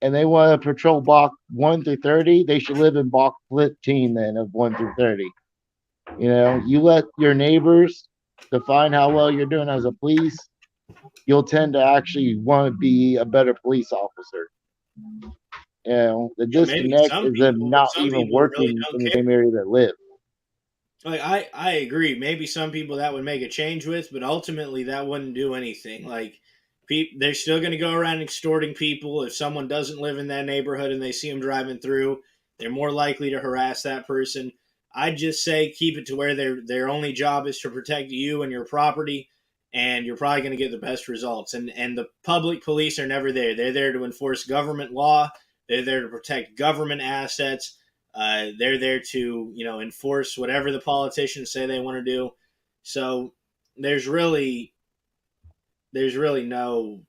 and they want to patrol block 1 through 30, they should live in block 15 then of 1 through 30. You know, you let your neighbors define how well you're doing as a police, you'll tend to actually want to be a better police officer. You know, the disconnect is them not even working in the same area that live. Like I agree. Maybe some people that would make a change with, but ultimately that wouldn't do anything. Like, they're still going to go around extorting people. If someone doesn't live in that neighborhood and they see them driving through, they're more likely to harass that person. I'd just say keep it to where their only job is to protect you and your property, and you're probably going to get the best results. And the public police are never there. They're there to enforce government law. They're there to protect government assets. They're there to, enforce whatever the politicians say they want to do. So there's really no.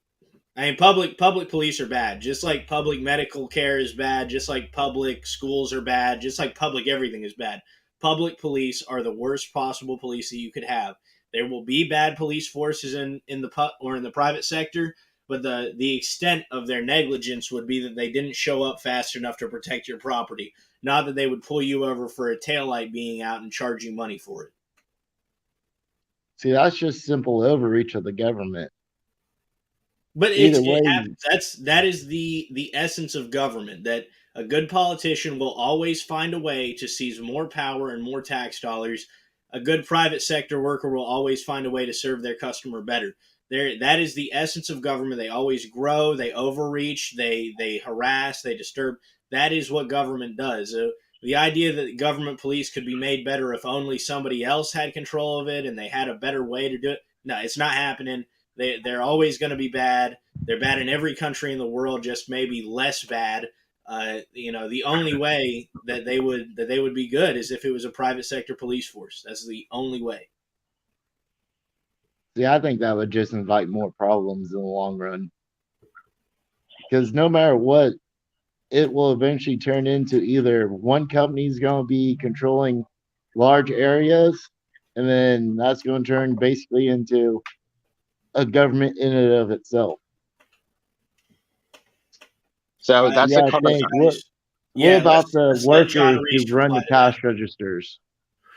I mean, public police are bad, just like public medical care is bad, just like public schools are bad, just like public everything is bad. Public police are the worst possible police that you could have. There will be bad police forces in the private sector, but the extent of their negligence would be that they didn't show up fast enough to protect your property, not that they would pull you over for a taillight being out and charge you money for it. See, that's just simple overreach of the government. But it happens. That is the essence of government, that a good politician will always find a way to seize more power and more tax dollars. A good private sector worker will always find a way to serve their customer better. That is the essence of government. They always grow, they overreach, they harass, they disturb. That is what government does. The idea that government police could be made better if only somebody else had control of it and they had a better way to do it. No, it's not happening. They're always going to be bad. They're bad in every country in the world, just maybe less bad. The only way that they would be good is if it was a private sector police force. That's the only way. See, I think that would just invite more problems in the long run. Because no matter what, it will eventually turn into either one company is going to be controlling large areas, and then that's going to turn basically into a government in and of itself. So that's a what about the workers who run the cash registers?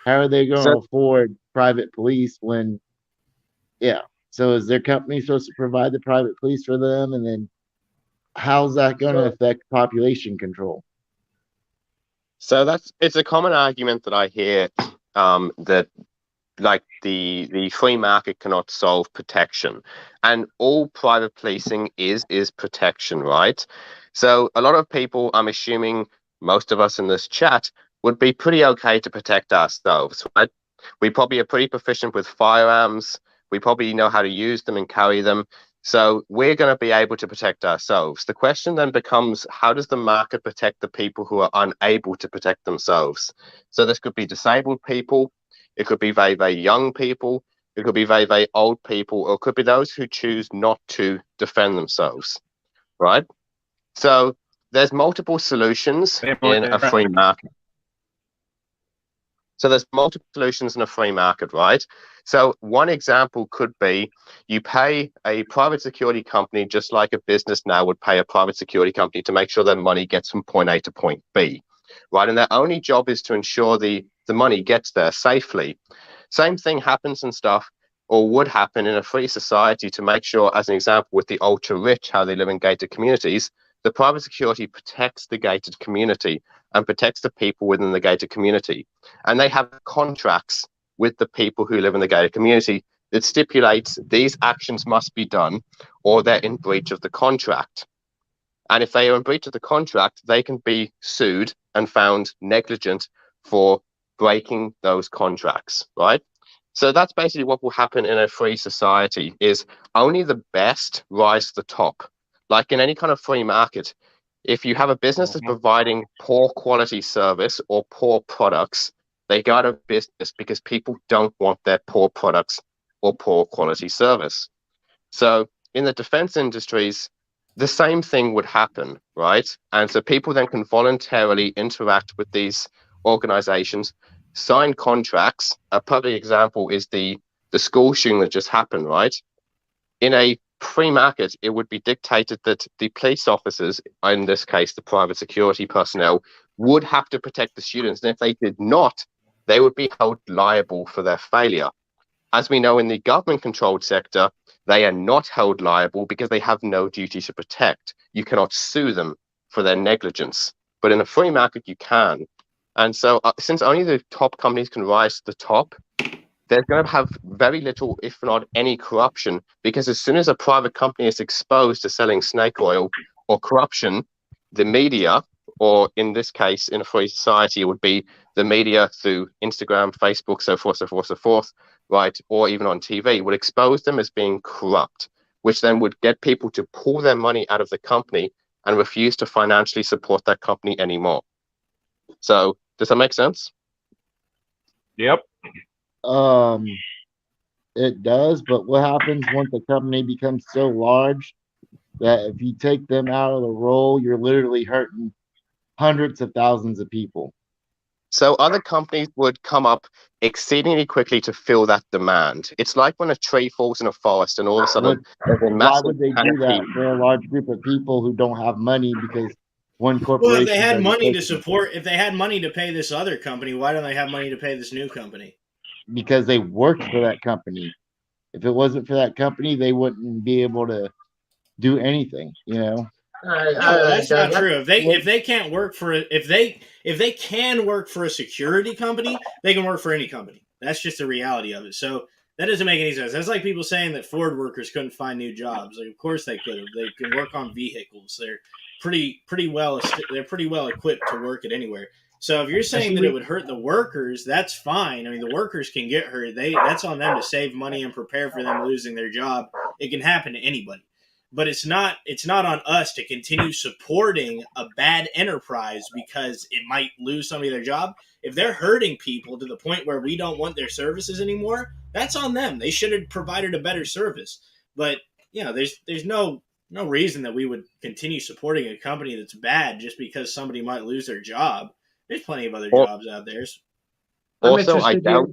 How are they going to afford private police when, so is their company supposed to provide the private police for them? And then how's that going to affect population control? So it's a common argument that I hear, that like the free market cannot solve protection, and all private policing is protection, right? So a lot of people, I'm assuming most of us in this chat, would be pretty okay to protect ourselves, right? We probably are pretty proficient with firearms. We probably know how to use them and carry them. So we're going to be able to protect ourselves. The question then becomes, how does the market protect the people who are unable to protect themselves? So this could be disabled people. It could be very, very young people. It could be very, very old people, or it could be those who choose not to defend themselves, right? So there's multiple solutions in a free market. So there's multiple solutions in a free market, right? So one example could be you pay a private security company, just like a business now would pay a private security company, to make sure their money gets from point A to point B, right? And their only job is to ensure the money gets there safely. Same thing happens and stuff, or would happen in a free society, to make sure, as an example, with the ultra rich, how they live in gated communities, the private security protects the gated community and protects the people within the gated community. And they have contracts with the people who live in the gated community that stipulates these actions must be done or they're in breach of the contract. And if they are in breach of the contract, they can be sued and found negligent for breaking those contracts, right? So that's basically what will happen in a free society, is only the best rise to the top. Like in any kind of free market, if you have a business that's providing poor quality service or poor products, they go out of business because people don't want their poor products or poor quality service. So in the defense industries, the same thing would happen, right? And so people then can voluntarily interact with these organizations, sign contracts. A public example is the school shooting that just happened, right? In a free market, it would be dictated that the police officers, in this case, the private security personnel, would have to protect the students. And if they did not, they would be held liable for their failure. As we know, in the government-controlled sector, they are not held liable because they have no duty to protect. You cannot sue them for their negligence. But in a free market, you can. And so since only the top companies can rise to the top, they're going to have very little, if not any, corruption, because as soon as a private company is exposed to selling snake oil or corruption, the media, or in this case, in a free society, it would be the media through Instagram, Facebook, so forth, right, or even on TV, would expose them as being corrupt, which then would get people to pull their money out of the company and refuse to financially support that company anymore. So does that make sense? Yep. It does, but what happens once a company becomes so large that if you take them out of the role, you're literally hurting hundreds of thousands of people? So other companies would come up exceedingly quickly to fill that demand. It's like when a tree falls in a forest and all of a sudden there's a massive. Why would they do that for a large group of people who don't have money because one corporation? Well, if they had money to support, if they had money to pay this other company, why don't they have money to pay this new company? Because they worked for that company. If it wasn't for that company, they wouldn't be able to do anything, you know. No, that's not true. If they can't work for if they can work for a security company, they can work for any company. That's just the reality of it. So that doesn't make any sense. That's like people saying that Ford workers couldn't find new jobs. Like, of course they could have. They can work on vehicles. They're pretty well equipped to work it anywhere. So if you're saying that it would hurt the workers, that's fine. I mean, the workers can get hurt. That's on them to save money and prepare for them losing their job. It can happen to anybody. But it's not on us to continue supporting a bad enterprise because it might lose somebody their job. If they're hurting people to the point where we don't want their services anymore, that's on them. They should have provided a better service. But there's no reason that we would continue supporting a company that's bad just because somebody might lose their job. There's plenty of other jobs out there. Also, I doubt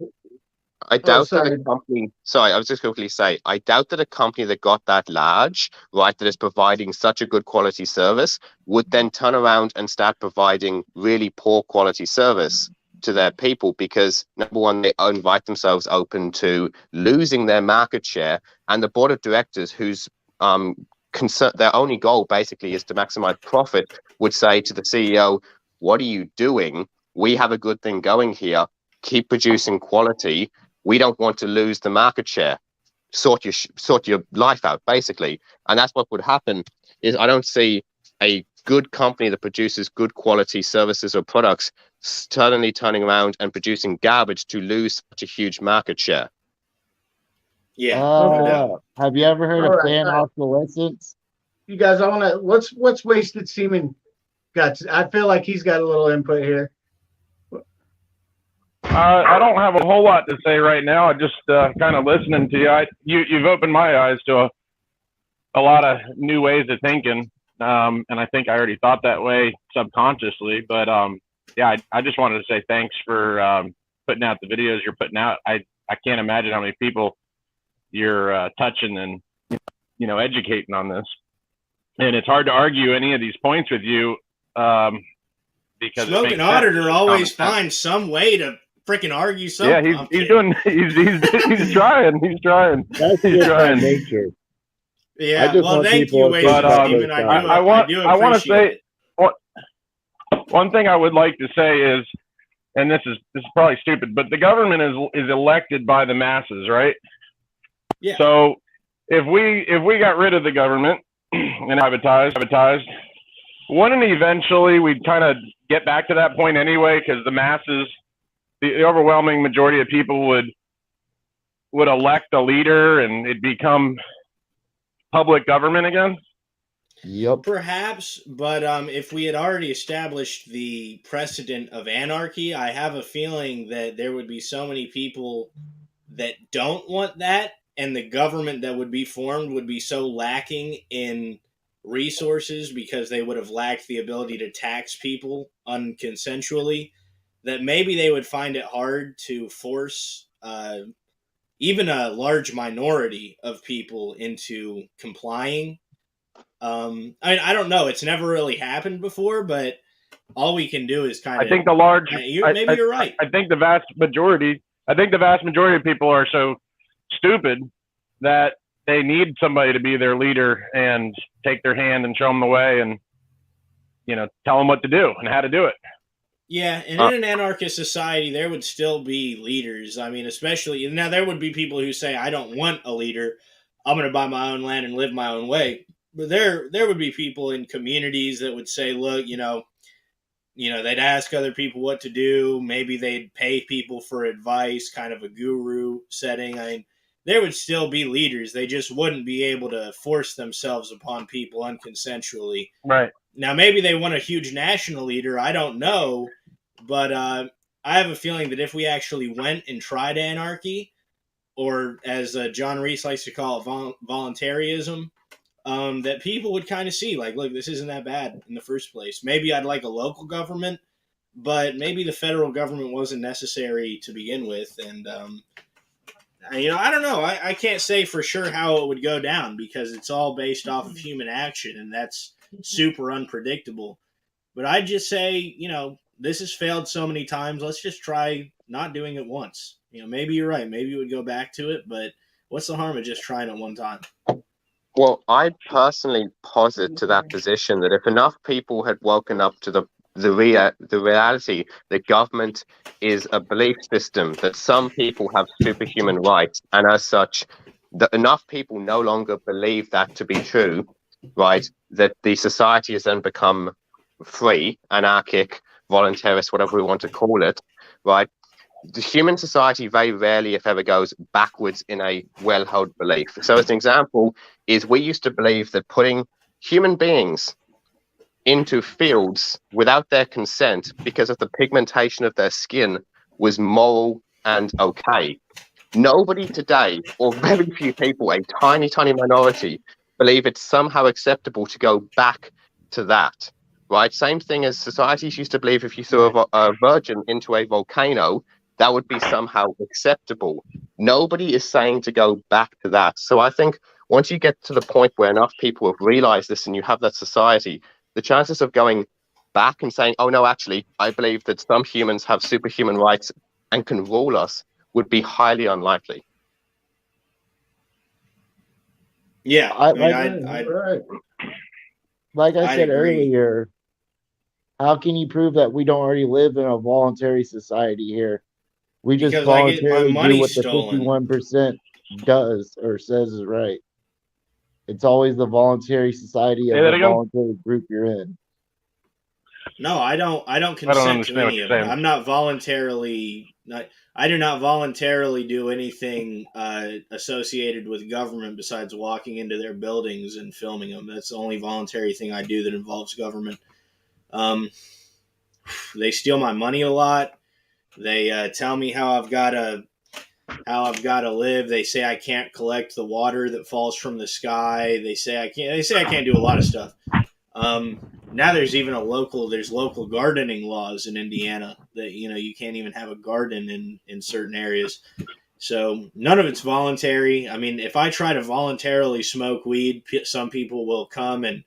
that a company. Sorry, I was just quickly say, I doubt that a company that got that large, right, that is providing such a good quality service, would then turn around and start providing really poor quality service to their people, because number one, they invite themselves open to losing their market share, and the board of directors, whose their only goal basically is to maximize profit, would say to the CEO, "What are you doing? We have a good thing going here. Keep producing quality. We don't want to lose the market share. Sort your life out," basically. And that's what would happen. Is I don't see a good company that produces good quality services or products suddenly turning around and producing garbage to lose such a huge market share. Yeah. Have you ever heard of planned obsolescence? You guys, what's Wasted Seaman got? I feel like he's got a little input here. I don't have a whole lot to say right now. I just kind of listening to you. You've opened my eyes to a lot of new ways of thinking, and I think I already thought that way subconsciously. But yeah, I just wanted to say thanks for putting out the videos you're putting out. I can't imagine how many people you're touching and educating on this. And it's hard to argue any of these points with you because Smoking Auditor always finds some way to freaking argue something. Yeah, he's trying. He's trying. That's he's trying. nature. Yeah, well, thank you, Wasted Seaman. I want to say one thing I would like to say is, and this is probably stupid, but the government is elected by the masses, right? Yeah. So if we got rid of the government and privatized, wouldn't eventually we'd kind of get back to that point anyway? Because the masses, the overwhelming majority of people would elect a leader and it'd become public government again. Yep. Perhaps, but if we had already established the precedent of anarchy, I have a feeling that there would be so many people that don't want that, and the government that would be formed would be so lacking in resources because they would have lacked the ability to tax people unconsensually, that maybe they would find it hard to force even a large minority of people into complying. I don't know. It's never really happened before, but all we can do is kind of. I think the large. Maybe you're right. I think the vast majority of people are so stupid that they need somebody to be their leader and take their hand and show them the way and tell them what to do and how to do it. Yeah, and in an anarchist society, there would still be leaders. I mean, especially now, there would be people who say, "I don't want a leader. I'm going to buy my own land and live my own way." But there would be people in communities that would say, "Look, they'd ask other people what to do. Maybe they'd pay people for advice, kind of a guru setting." I mean, there would still be leaders. They just wouldn't be able to force themselves upon people unconsensually. Right. Now, maybe they want a huge national leader. I don't know. But I have a feeling that if we actually went and tried anarchy, or as John Reese likes to call it, voluntarism, that people would kind of see, like, look, this isn't that bad in the first place. Maybe I'd like a local government, but maybe the federal government wasn't necessary to begin with. And, I don't know. I can't say for sure how it would go down because it's all based off of human action, and that's super unpredictable. But I'd just say, this has failed so many times. Let's just try not doing it once. Maybe you're right. Maybe you would go back to it, but what's the harm of just trying it one time? Well, I personally posit to that position that if enough people had woken up to the reality that government is a belief system, that some people have superhuman rights, and as such, that enough people no longer believe that to be true, right, that the society has then become free, anarchic, voluntarist, whatever we want to call it, right? The human society very rarely, if ever, goes backwards in a well-held belief. So as an example is we used to believe that putting human beings into fields without their consent because of the pigmentation of their skin was moral and okay. Nobody today, or very few people, a tiny, tiny minority, believe it's somehow acceptable to go back to that, right? Same thing as societies used to believe if you threw a virgin into a volcano, that would be somehow acceptable. Nobody is saying to go back to that. So I think once you get to the point where enough people have realized this and you have that society, the chances of going back and saying, oh, no, actually, I believe that some humans have superhuman rights and can rule us would be highly unlikely. Yeah, Right. Like I said earlier, how can you prove that we don't already live in a voluntary society here? We just voluntarily do what the 51% does or says is right. It's always the voluntary society of the voluntary group you're in. No, I don't consent to any of it. I'm not voluntarily. I do not voluntarily do anything associated with government besides walking into their buildings and filming them. That's the only voluntary thing I do that involves government. They steal my money a lot. They tell me how I've got to live. They say I can't collect the water that falls from the sky. They say I can't. They say I can't do a lot of stuff. Now there's even there's local gardening laws in Indiana that, you can't even have a garden in certain areas. So none of it's voluntary. I mean, if I try to voluntarily smoke weed, some people will come and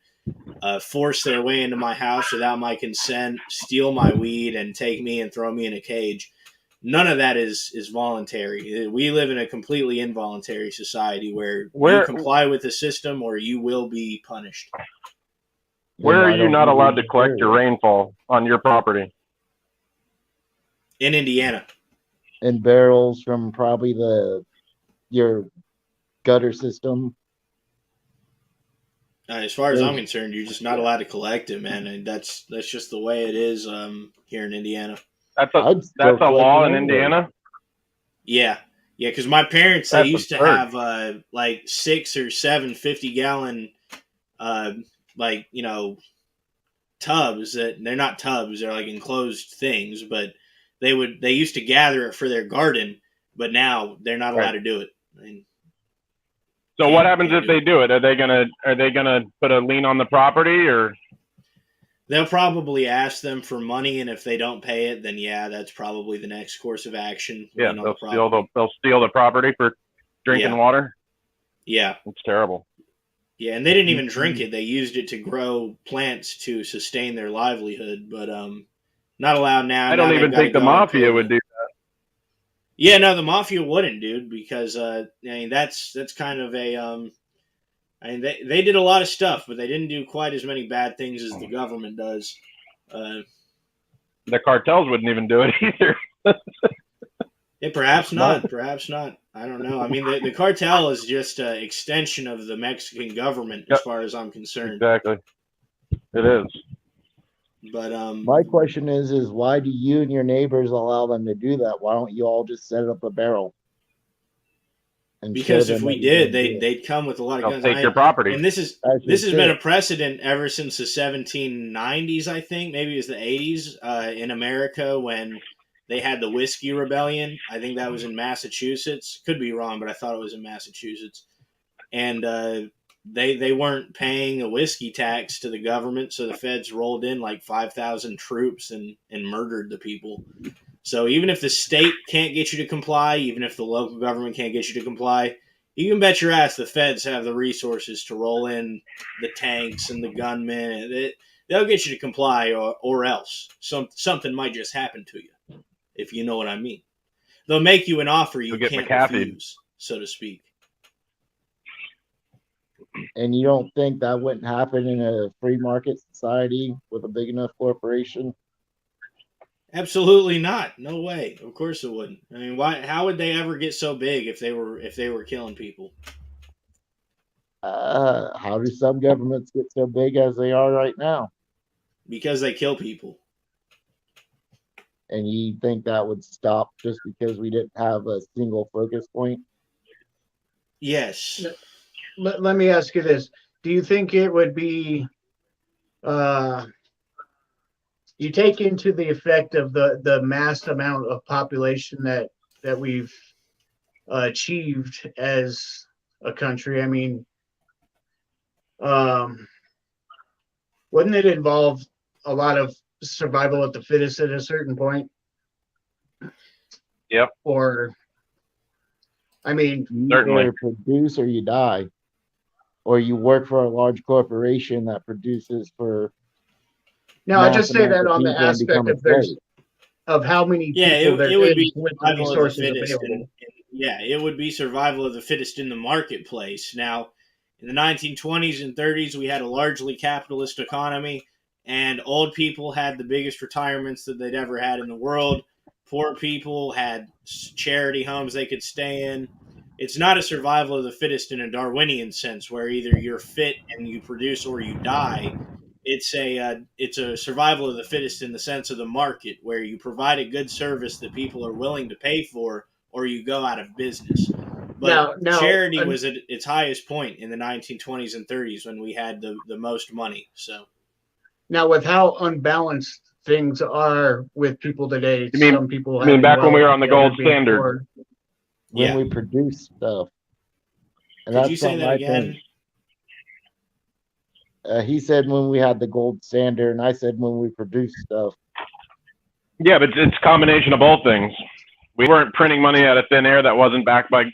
force their way into my house without my consent, steal my weed, and take me and throw me in a cage. None of that is voluntary. We live in a completely involuntary society where you comply with the system or you will be punished. Where are you not allowed to collect your rainfall on your property? In Indiana. In barrels from probably your gutter system. As far as I'm concerned, you're just not allowed to collect it, man. And that's just the way it is here in Indiana. That's a law in Indiana? Yeah. Yeah, because my parents, they used to have like 6 or 7 50-gallon tubs that they're not tubs, they're like enclosed things, but they used to gather it for their garden, but now they're not allowed to do it. I mean, so what happens if they do it? Are they gonna put a lien on the property, or they'll probably ask them for money, and if they don't pay it, then yeah, that's probably the next course of action. Yeah, they'll steal the property for drinking water. Yeah, it's terrible. Yeah, and they didn't even drink it. They used it to grow plants to sustain their livelihood, but not allowed now. I don't even think the mafia would do that. Yeah, no, the mafia wouldn't, dude, because I mean that's kind of a I mean they did a lot of stuff, but they didn't do quite as many bad things as the government does. The cartels wouldn't even do it either. Yeah, perhaps not. Perhaps not. I don't know. I mean, the cartel is just an extension of the Mexican government, as far as I'm concerned. Exactly. It is. But my question is why do you and your neighbors allow them to do that? Why don't you all just set up a barrel? Because if we did, they'd come with a lot of guns. Take your property. And this has been a precedent ever since the 1790s, I think. Maybe it was the 80s in America when they had the Whiskey Rebellion. I think that was in Massachusetts. Could be wrong, but I thought it was in Massachusetts. And they weren't paying a whiskey tax to the government, so the feds rolled in like 5,000 troops and murdered the people. So even if the state can't get you to comply, even if the local government can't get you to comply, you can bet your ass the feds have the resources to roll in the tanks and the gunmen. They'll get you to comply or else. Something might just happen to you, if you know what I mean. They'll make you an offer you can't refuse, so to speak. And you don't think that wouldn't happen in a free market society with a big enough corporation? Absolutely not. No way. Of course it wouldn't. I mean, why? How would they ever get so big if they were killing people? How do some governments get so big as they are right now? Because they kill people. And you think that would stop just because we didn't have a single focus point? Yes. Let me ask you this. Do you think it would be you take into the effect of the mass amount of population that we've achieved as a country? I mean, wouldn't it involve a lot of survival of the fittest at a certain point? Yep. Or, I mean, you certainly either produce or you die, or you work for a large corporation that produces for. No, I just say that on the aspect of how many people there it would is be with the survival of the resources fittest. available. It would be survival of the fittest in the marketplace. Now, in the 1920s and 30s, we had a largely capitalist economy, and old people had the biggest retirements that they'd ever had in the world. Poor people had charity homes they could stay in. It's not a survival of the fittest in a Darwinian sense, where either you're fit and you produce or you die. It's a survival of the fittest in the sense of the market, where you provide a good service that people are willing to pay for, or you go out of business. But charity was at its highest point in the 1920s and 30s when we had the most money. So now, with how unbalanced things are with people today, some people. I mean, back when we were on the gold standard. When we produce stuff. And Could you say that again? He said when we had the gold standard, and I said when we produced stuff. Yeah, but it's a combination of both things. We weren't printing money out of thin air that wasn't backed by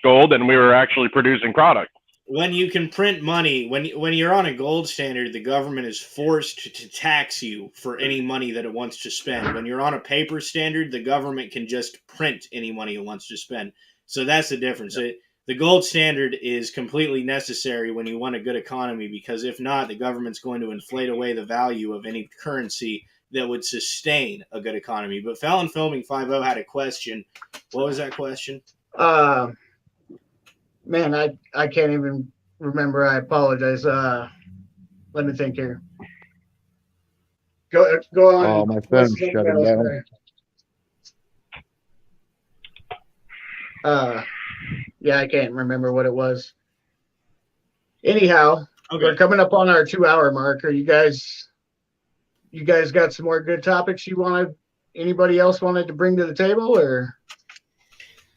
gold, and we were actually producing product. When you can print money, when you're on a gold standard, the government is forced to tax you for any money that it wants to spend. When you're on a paper standard, the government can just print any money it wants to spend. So that's the difference. The gold standard is completely necessary when you want a good economy, because if not, the government's going to inflate away the value of any currency that would sustain a good economy. But Fallon Filming 5.0 had a question. What was that question? Man, I can't even remember. I apologize. Let me think here. Go on. Oh, my phone's shutting down. Yeah, I can't remember what it was. Anyhow, We're coming up on our 2-hour mark. Are you guys got some more good topics anybody else wanted to bring to the table, or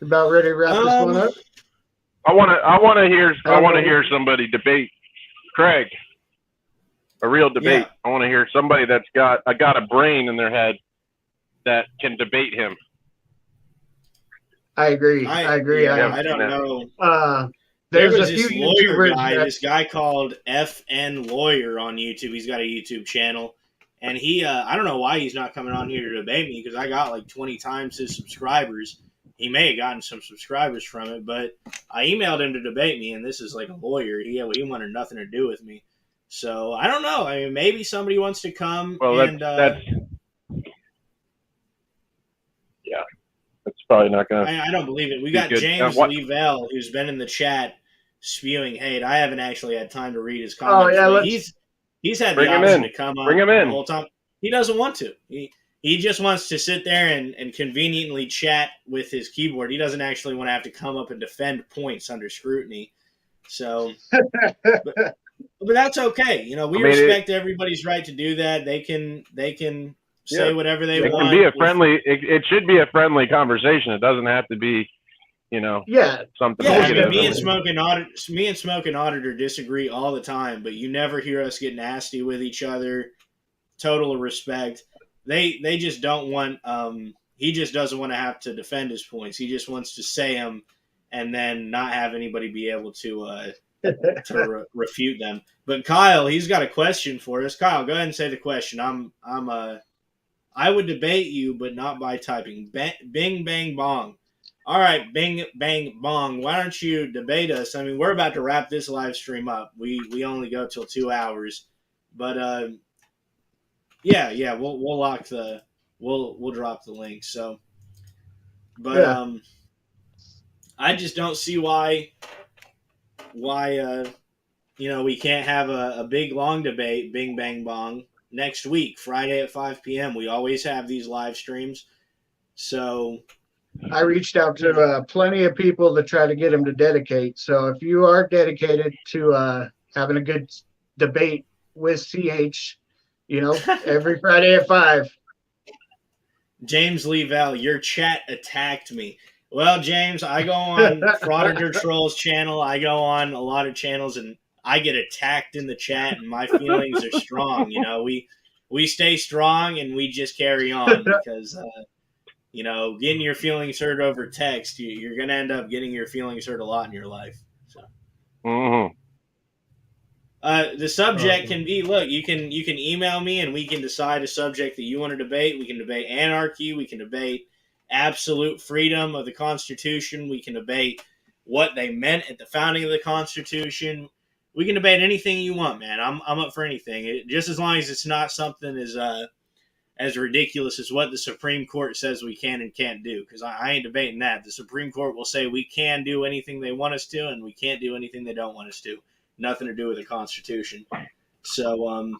about ready to wrap this one up? I want to hear somebody debate Craig. A real debate. Yeah. I want to hear somebody that's got a brain in their head that can debate him. I agree. I agree. I don't know. There's was a few this lawyer guy, that... this guy called FN Lawyer on YouTube. He's got a YouTube channel, and he I don't know why he's not coming on here to debate me, because I got like 20 times his subscribers. He may have gotten some subscribers from it, but I emailed him to debate me, and this is like a lawyer. He wanted nothing to do with me. So I don't know. I mean, maybe somebody wants to come. Well, that's yeah. That's probably not going to. I don't believe it. We got James Leavell, who's been in the chat spewing hate. I haven't actually had time to read his comments. Oh, yeah, he's had the option to come on the whole time. He doesn't want to. He just wants to sit there and conveniently chat with his keyboard. He doesn't actually want to have to come up and defend points under scrutiny. So, but that's okay. You know, we respect everybody's right to do that. They can say whatever they want. It can be a friendly. It should be a friendly conversation. It doesn't have to be, something. Yeah, I mean, me and Smoke and Auditor disagree all the time, but you never hear us get nasty with each other. Total respect. They just don't want. He just doesn't want to have to defend his points. He just wants to say them and then not have anybody be able to refute them. But Kyle, he's got a question for us. Kyle, go ahead and say the question. I would debate you, but not by typing. Bing, bang, bong. All right, bing, bang, bong. Why don't you debate us? I mean, we're about to wrap this live stream up. We only go till 2 hours, but yeah, we'll lock we'll drop the link. So, but I just don't see why we can't have a big long debate, bing bang bong, next week, Friday at 5 p.m. We always have these live streams. So I reached out to plenty of people to try to get them to dedicate. So if you are dedicated to having a good debate with CH, every Friday at 5. James Lee Val, your chat attacked me. Well, James, I go on Frauditor Troll's channel. I go on a lot of channels, and I get attacked in the chat, and my feelings are strong. We stay strong, and we just carry on because getting your feelings hurt over text, you're going to end up getting your feelings hurt a lot in your life. So. Mm-hmm. The subject can be, look, you can email me and we can decide a subject that you want to debate. We can debate anarchy. We can debate absolute freedom of the Constitution. We can debate what they meant at the founding of the Constitution. We can debate anything you want, man. I'm up for anything. Just as long as it's not something as ridiculous as what the Supreme Court says we can and can't do, because I ain't debating that. The Supreme Court will say we can do anything they want us to and we can't do anything they don't want us to. Nothing to do with the Constitution. So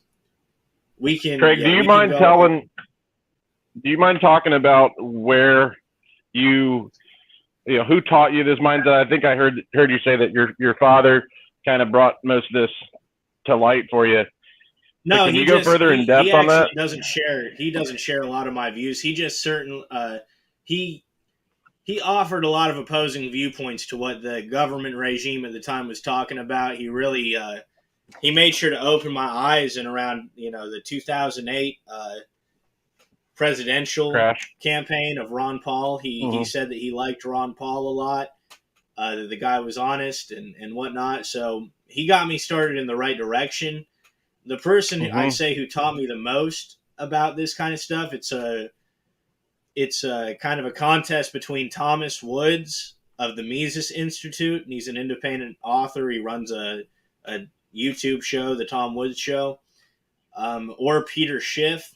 we can. Craig, do you mind talking about where who taught you this mindset? I think I heard you say that your father kind of brought most of this to light for you. No, can you go further in depth on that? He doesn't share a lot of my views. He just he offered a lot of opposing viewpoints to what the government regime at the time was talking about. He really he made sure to open my eyes in around the 2008 presidential campaign of Ron Paul. He said that he liked Ron Paul a lot, that the guy was honest and whatnot. So he got me started in the right direction. The person I say who taught me the most about this kind of stuff, it's a kind of a contest between Thomas Woods of the Mises Institute, and he's an independent author. He runs a YouTube show, the Tom Woods Show, or Peter Schiff,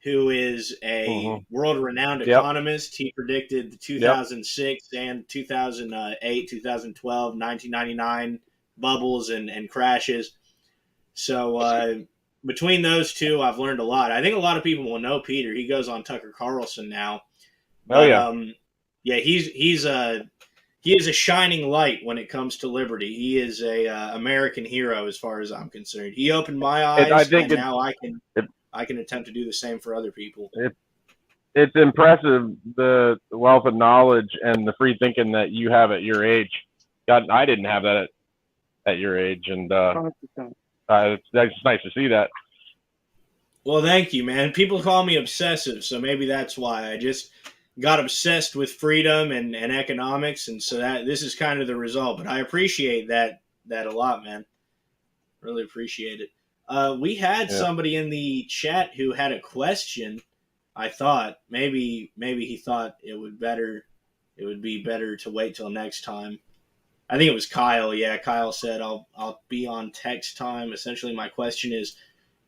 who is a world-renowned economist. He predicted the 2006 and 2008, 2012, 1999 bubbles and crashes. So between those two, I've learned a lot. I think a lot of people will know Peter. He goes on Tucker Carlson now. But, he is a shining light when it comes to liberty. He is a American hero as far as I'm concerned. He opened my eyes, and now I can attempt to do the same for other people. It's impressive, the wealth of knowledge and the free thinking that you have at your age. God, I didn't have that at your age, and that's nice to see that. Well, thank you, man. People call me obsessive, so maybe that's why. I just got obsessed with freedom and economics, and so this is kind of the result. But I appreciate that a lot, man. Really appreciate it. We had somebody in the chat who had a question. I thought maybe he thought it would be better to wait till next time. I think it was Kyle. Yeah, Kyle said, I'll be on text time. Essentially, my question is,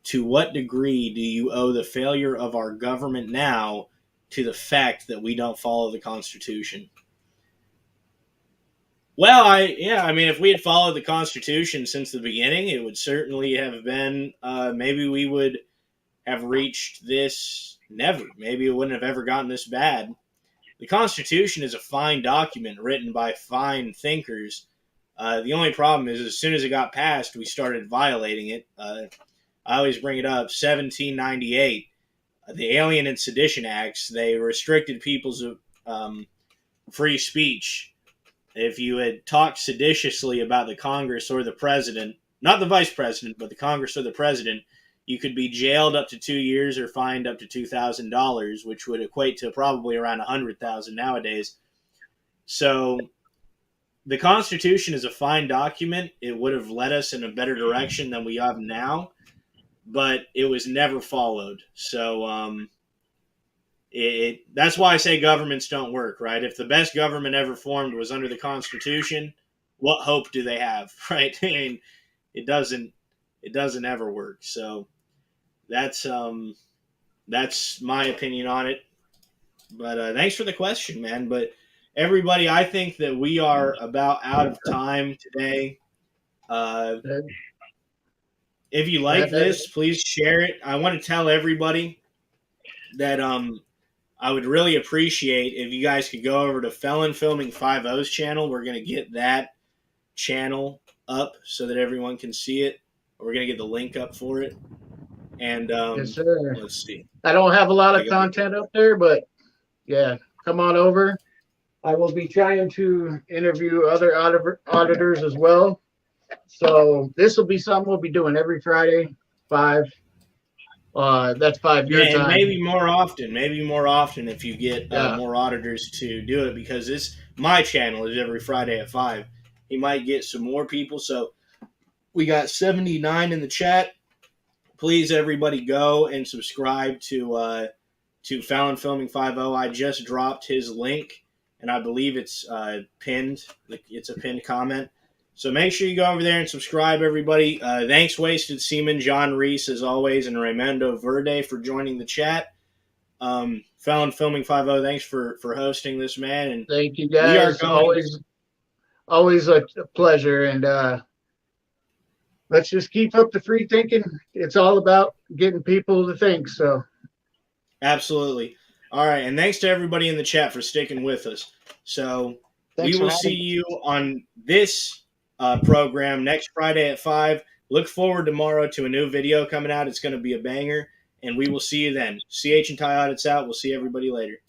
to what degree do you owe the failure of our government now to the fact that we don't follow the Constitution? Well, if we had followed the Constitution since the beginning, it would certainly have been, maybe we would have reached this never. Maybe it wouldn't have ever gotten this bad. The Constitution is a fine document written by fine thinkers. The only problem is, as soon as it got passed, we started violating it. I always bring it up. 1798, the Alien and Sedition Acts, they restricted people's free speech. If you had talked seditiously about the Congress or the president, not the vice president, but the Congress or the president, you could be jailed up to 2 years or fined up to $2,000, which would equate to probably around $100,000 nowadays. So the Constitution is a fine document. It would have led us in a better direction than we have now, but it was never followed. So that's why I say governments don't work, right? If the best government ever formed was under the Constitution, what hope do they have, right? I mean, it doesn't ever work. So that's my opinion on it. But thanks for the question, man. But everybody, I think that we are about out of time today. If you like this, please share it. I want to tell everybody that I would really appreciate if you guys could go over to Felon Filming 5.0's channel. We're going to get that channel up so that everyone can see it. We're going to get the link up for it. And yes, sir. Let's see. I don't have a lot of content up there, but yeah, come on over. I will be trying to interview other auditors as well. So this will be something we'll be doing every Friday, 5. That's 5 your time. Maybe more often if you get more auditors to do it, because my channel is every Friday at 5. He might get some more people. So we got 79 in the chat. Please, everybody, go and subscribe to Felon Filming 5.0. I just dropped his link, and I believe it's pinned. It's a pinned comment. So make sure you go over there and subscribe, everybody. Thanks, Wasted Seaman, John Reese, as always, and Raimundo Verde for joining the chat. Felon Filming 5.0, thanks for hosting this, man. And thank you, guys. Always a pleasure. And let's just keep up the free thinking. It's all about getting people to think. So, absolutely. All right, and thanks to everybody in the chat for sticking with us. So we will see you on this program next Friday at 5. Look forward tomorrow to a new video coming out. It's going to be a banger, and we will see you then. CH and Ty Audits out. We'll see everybody later.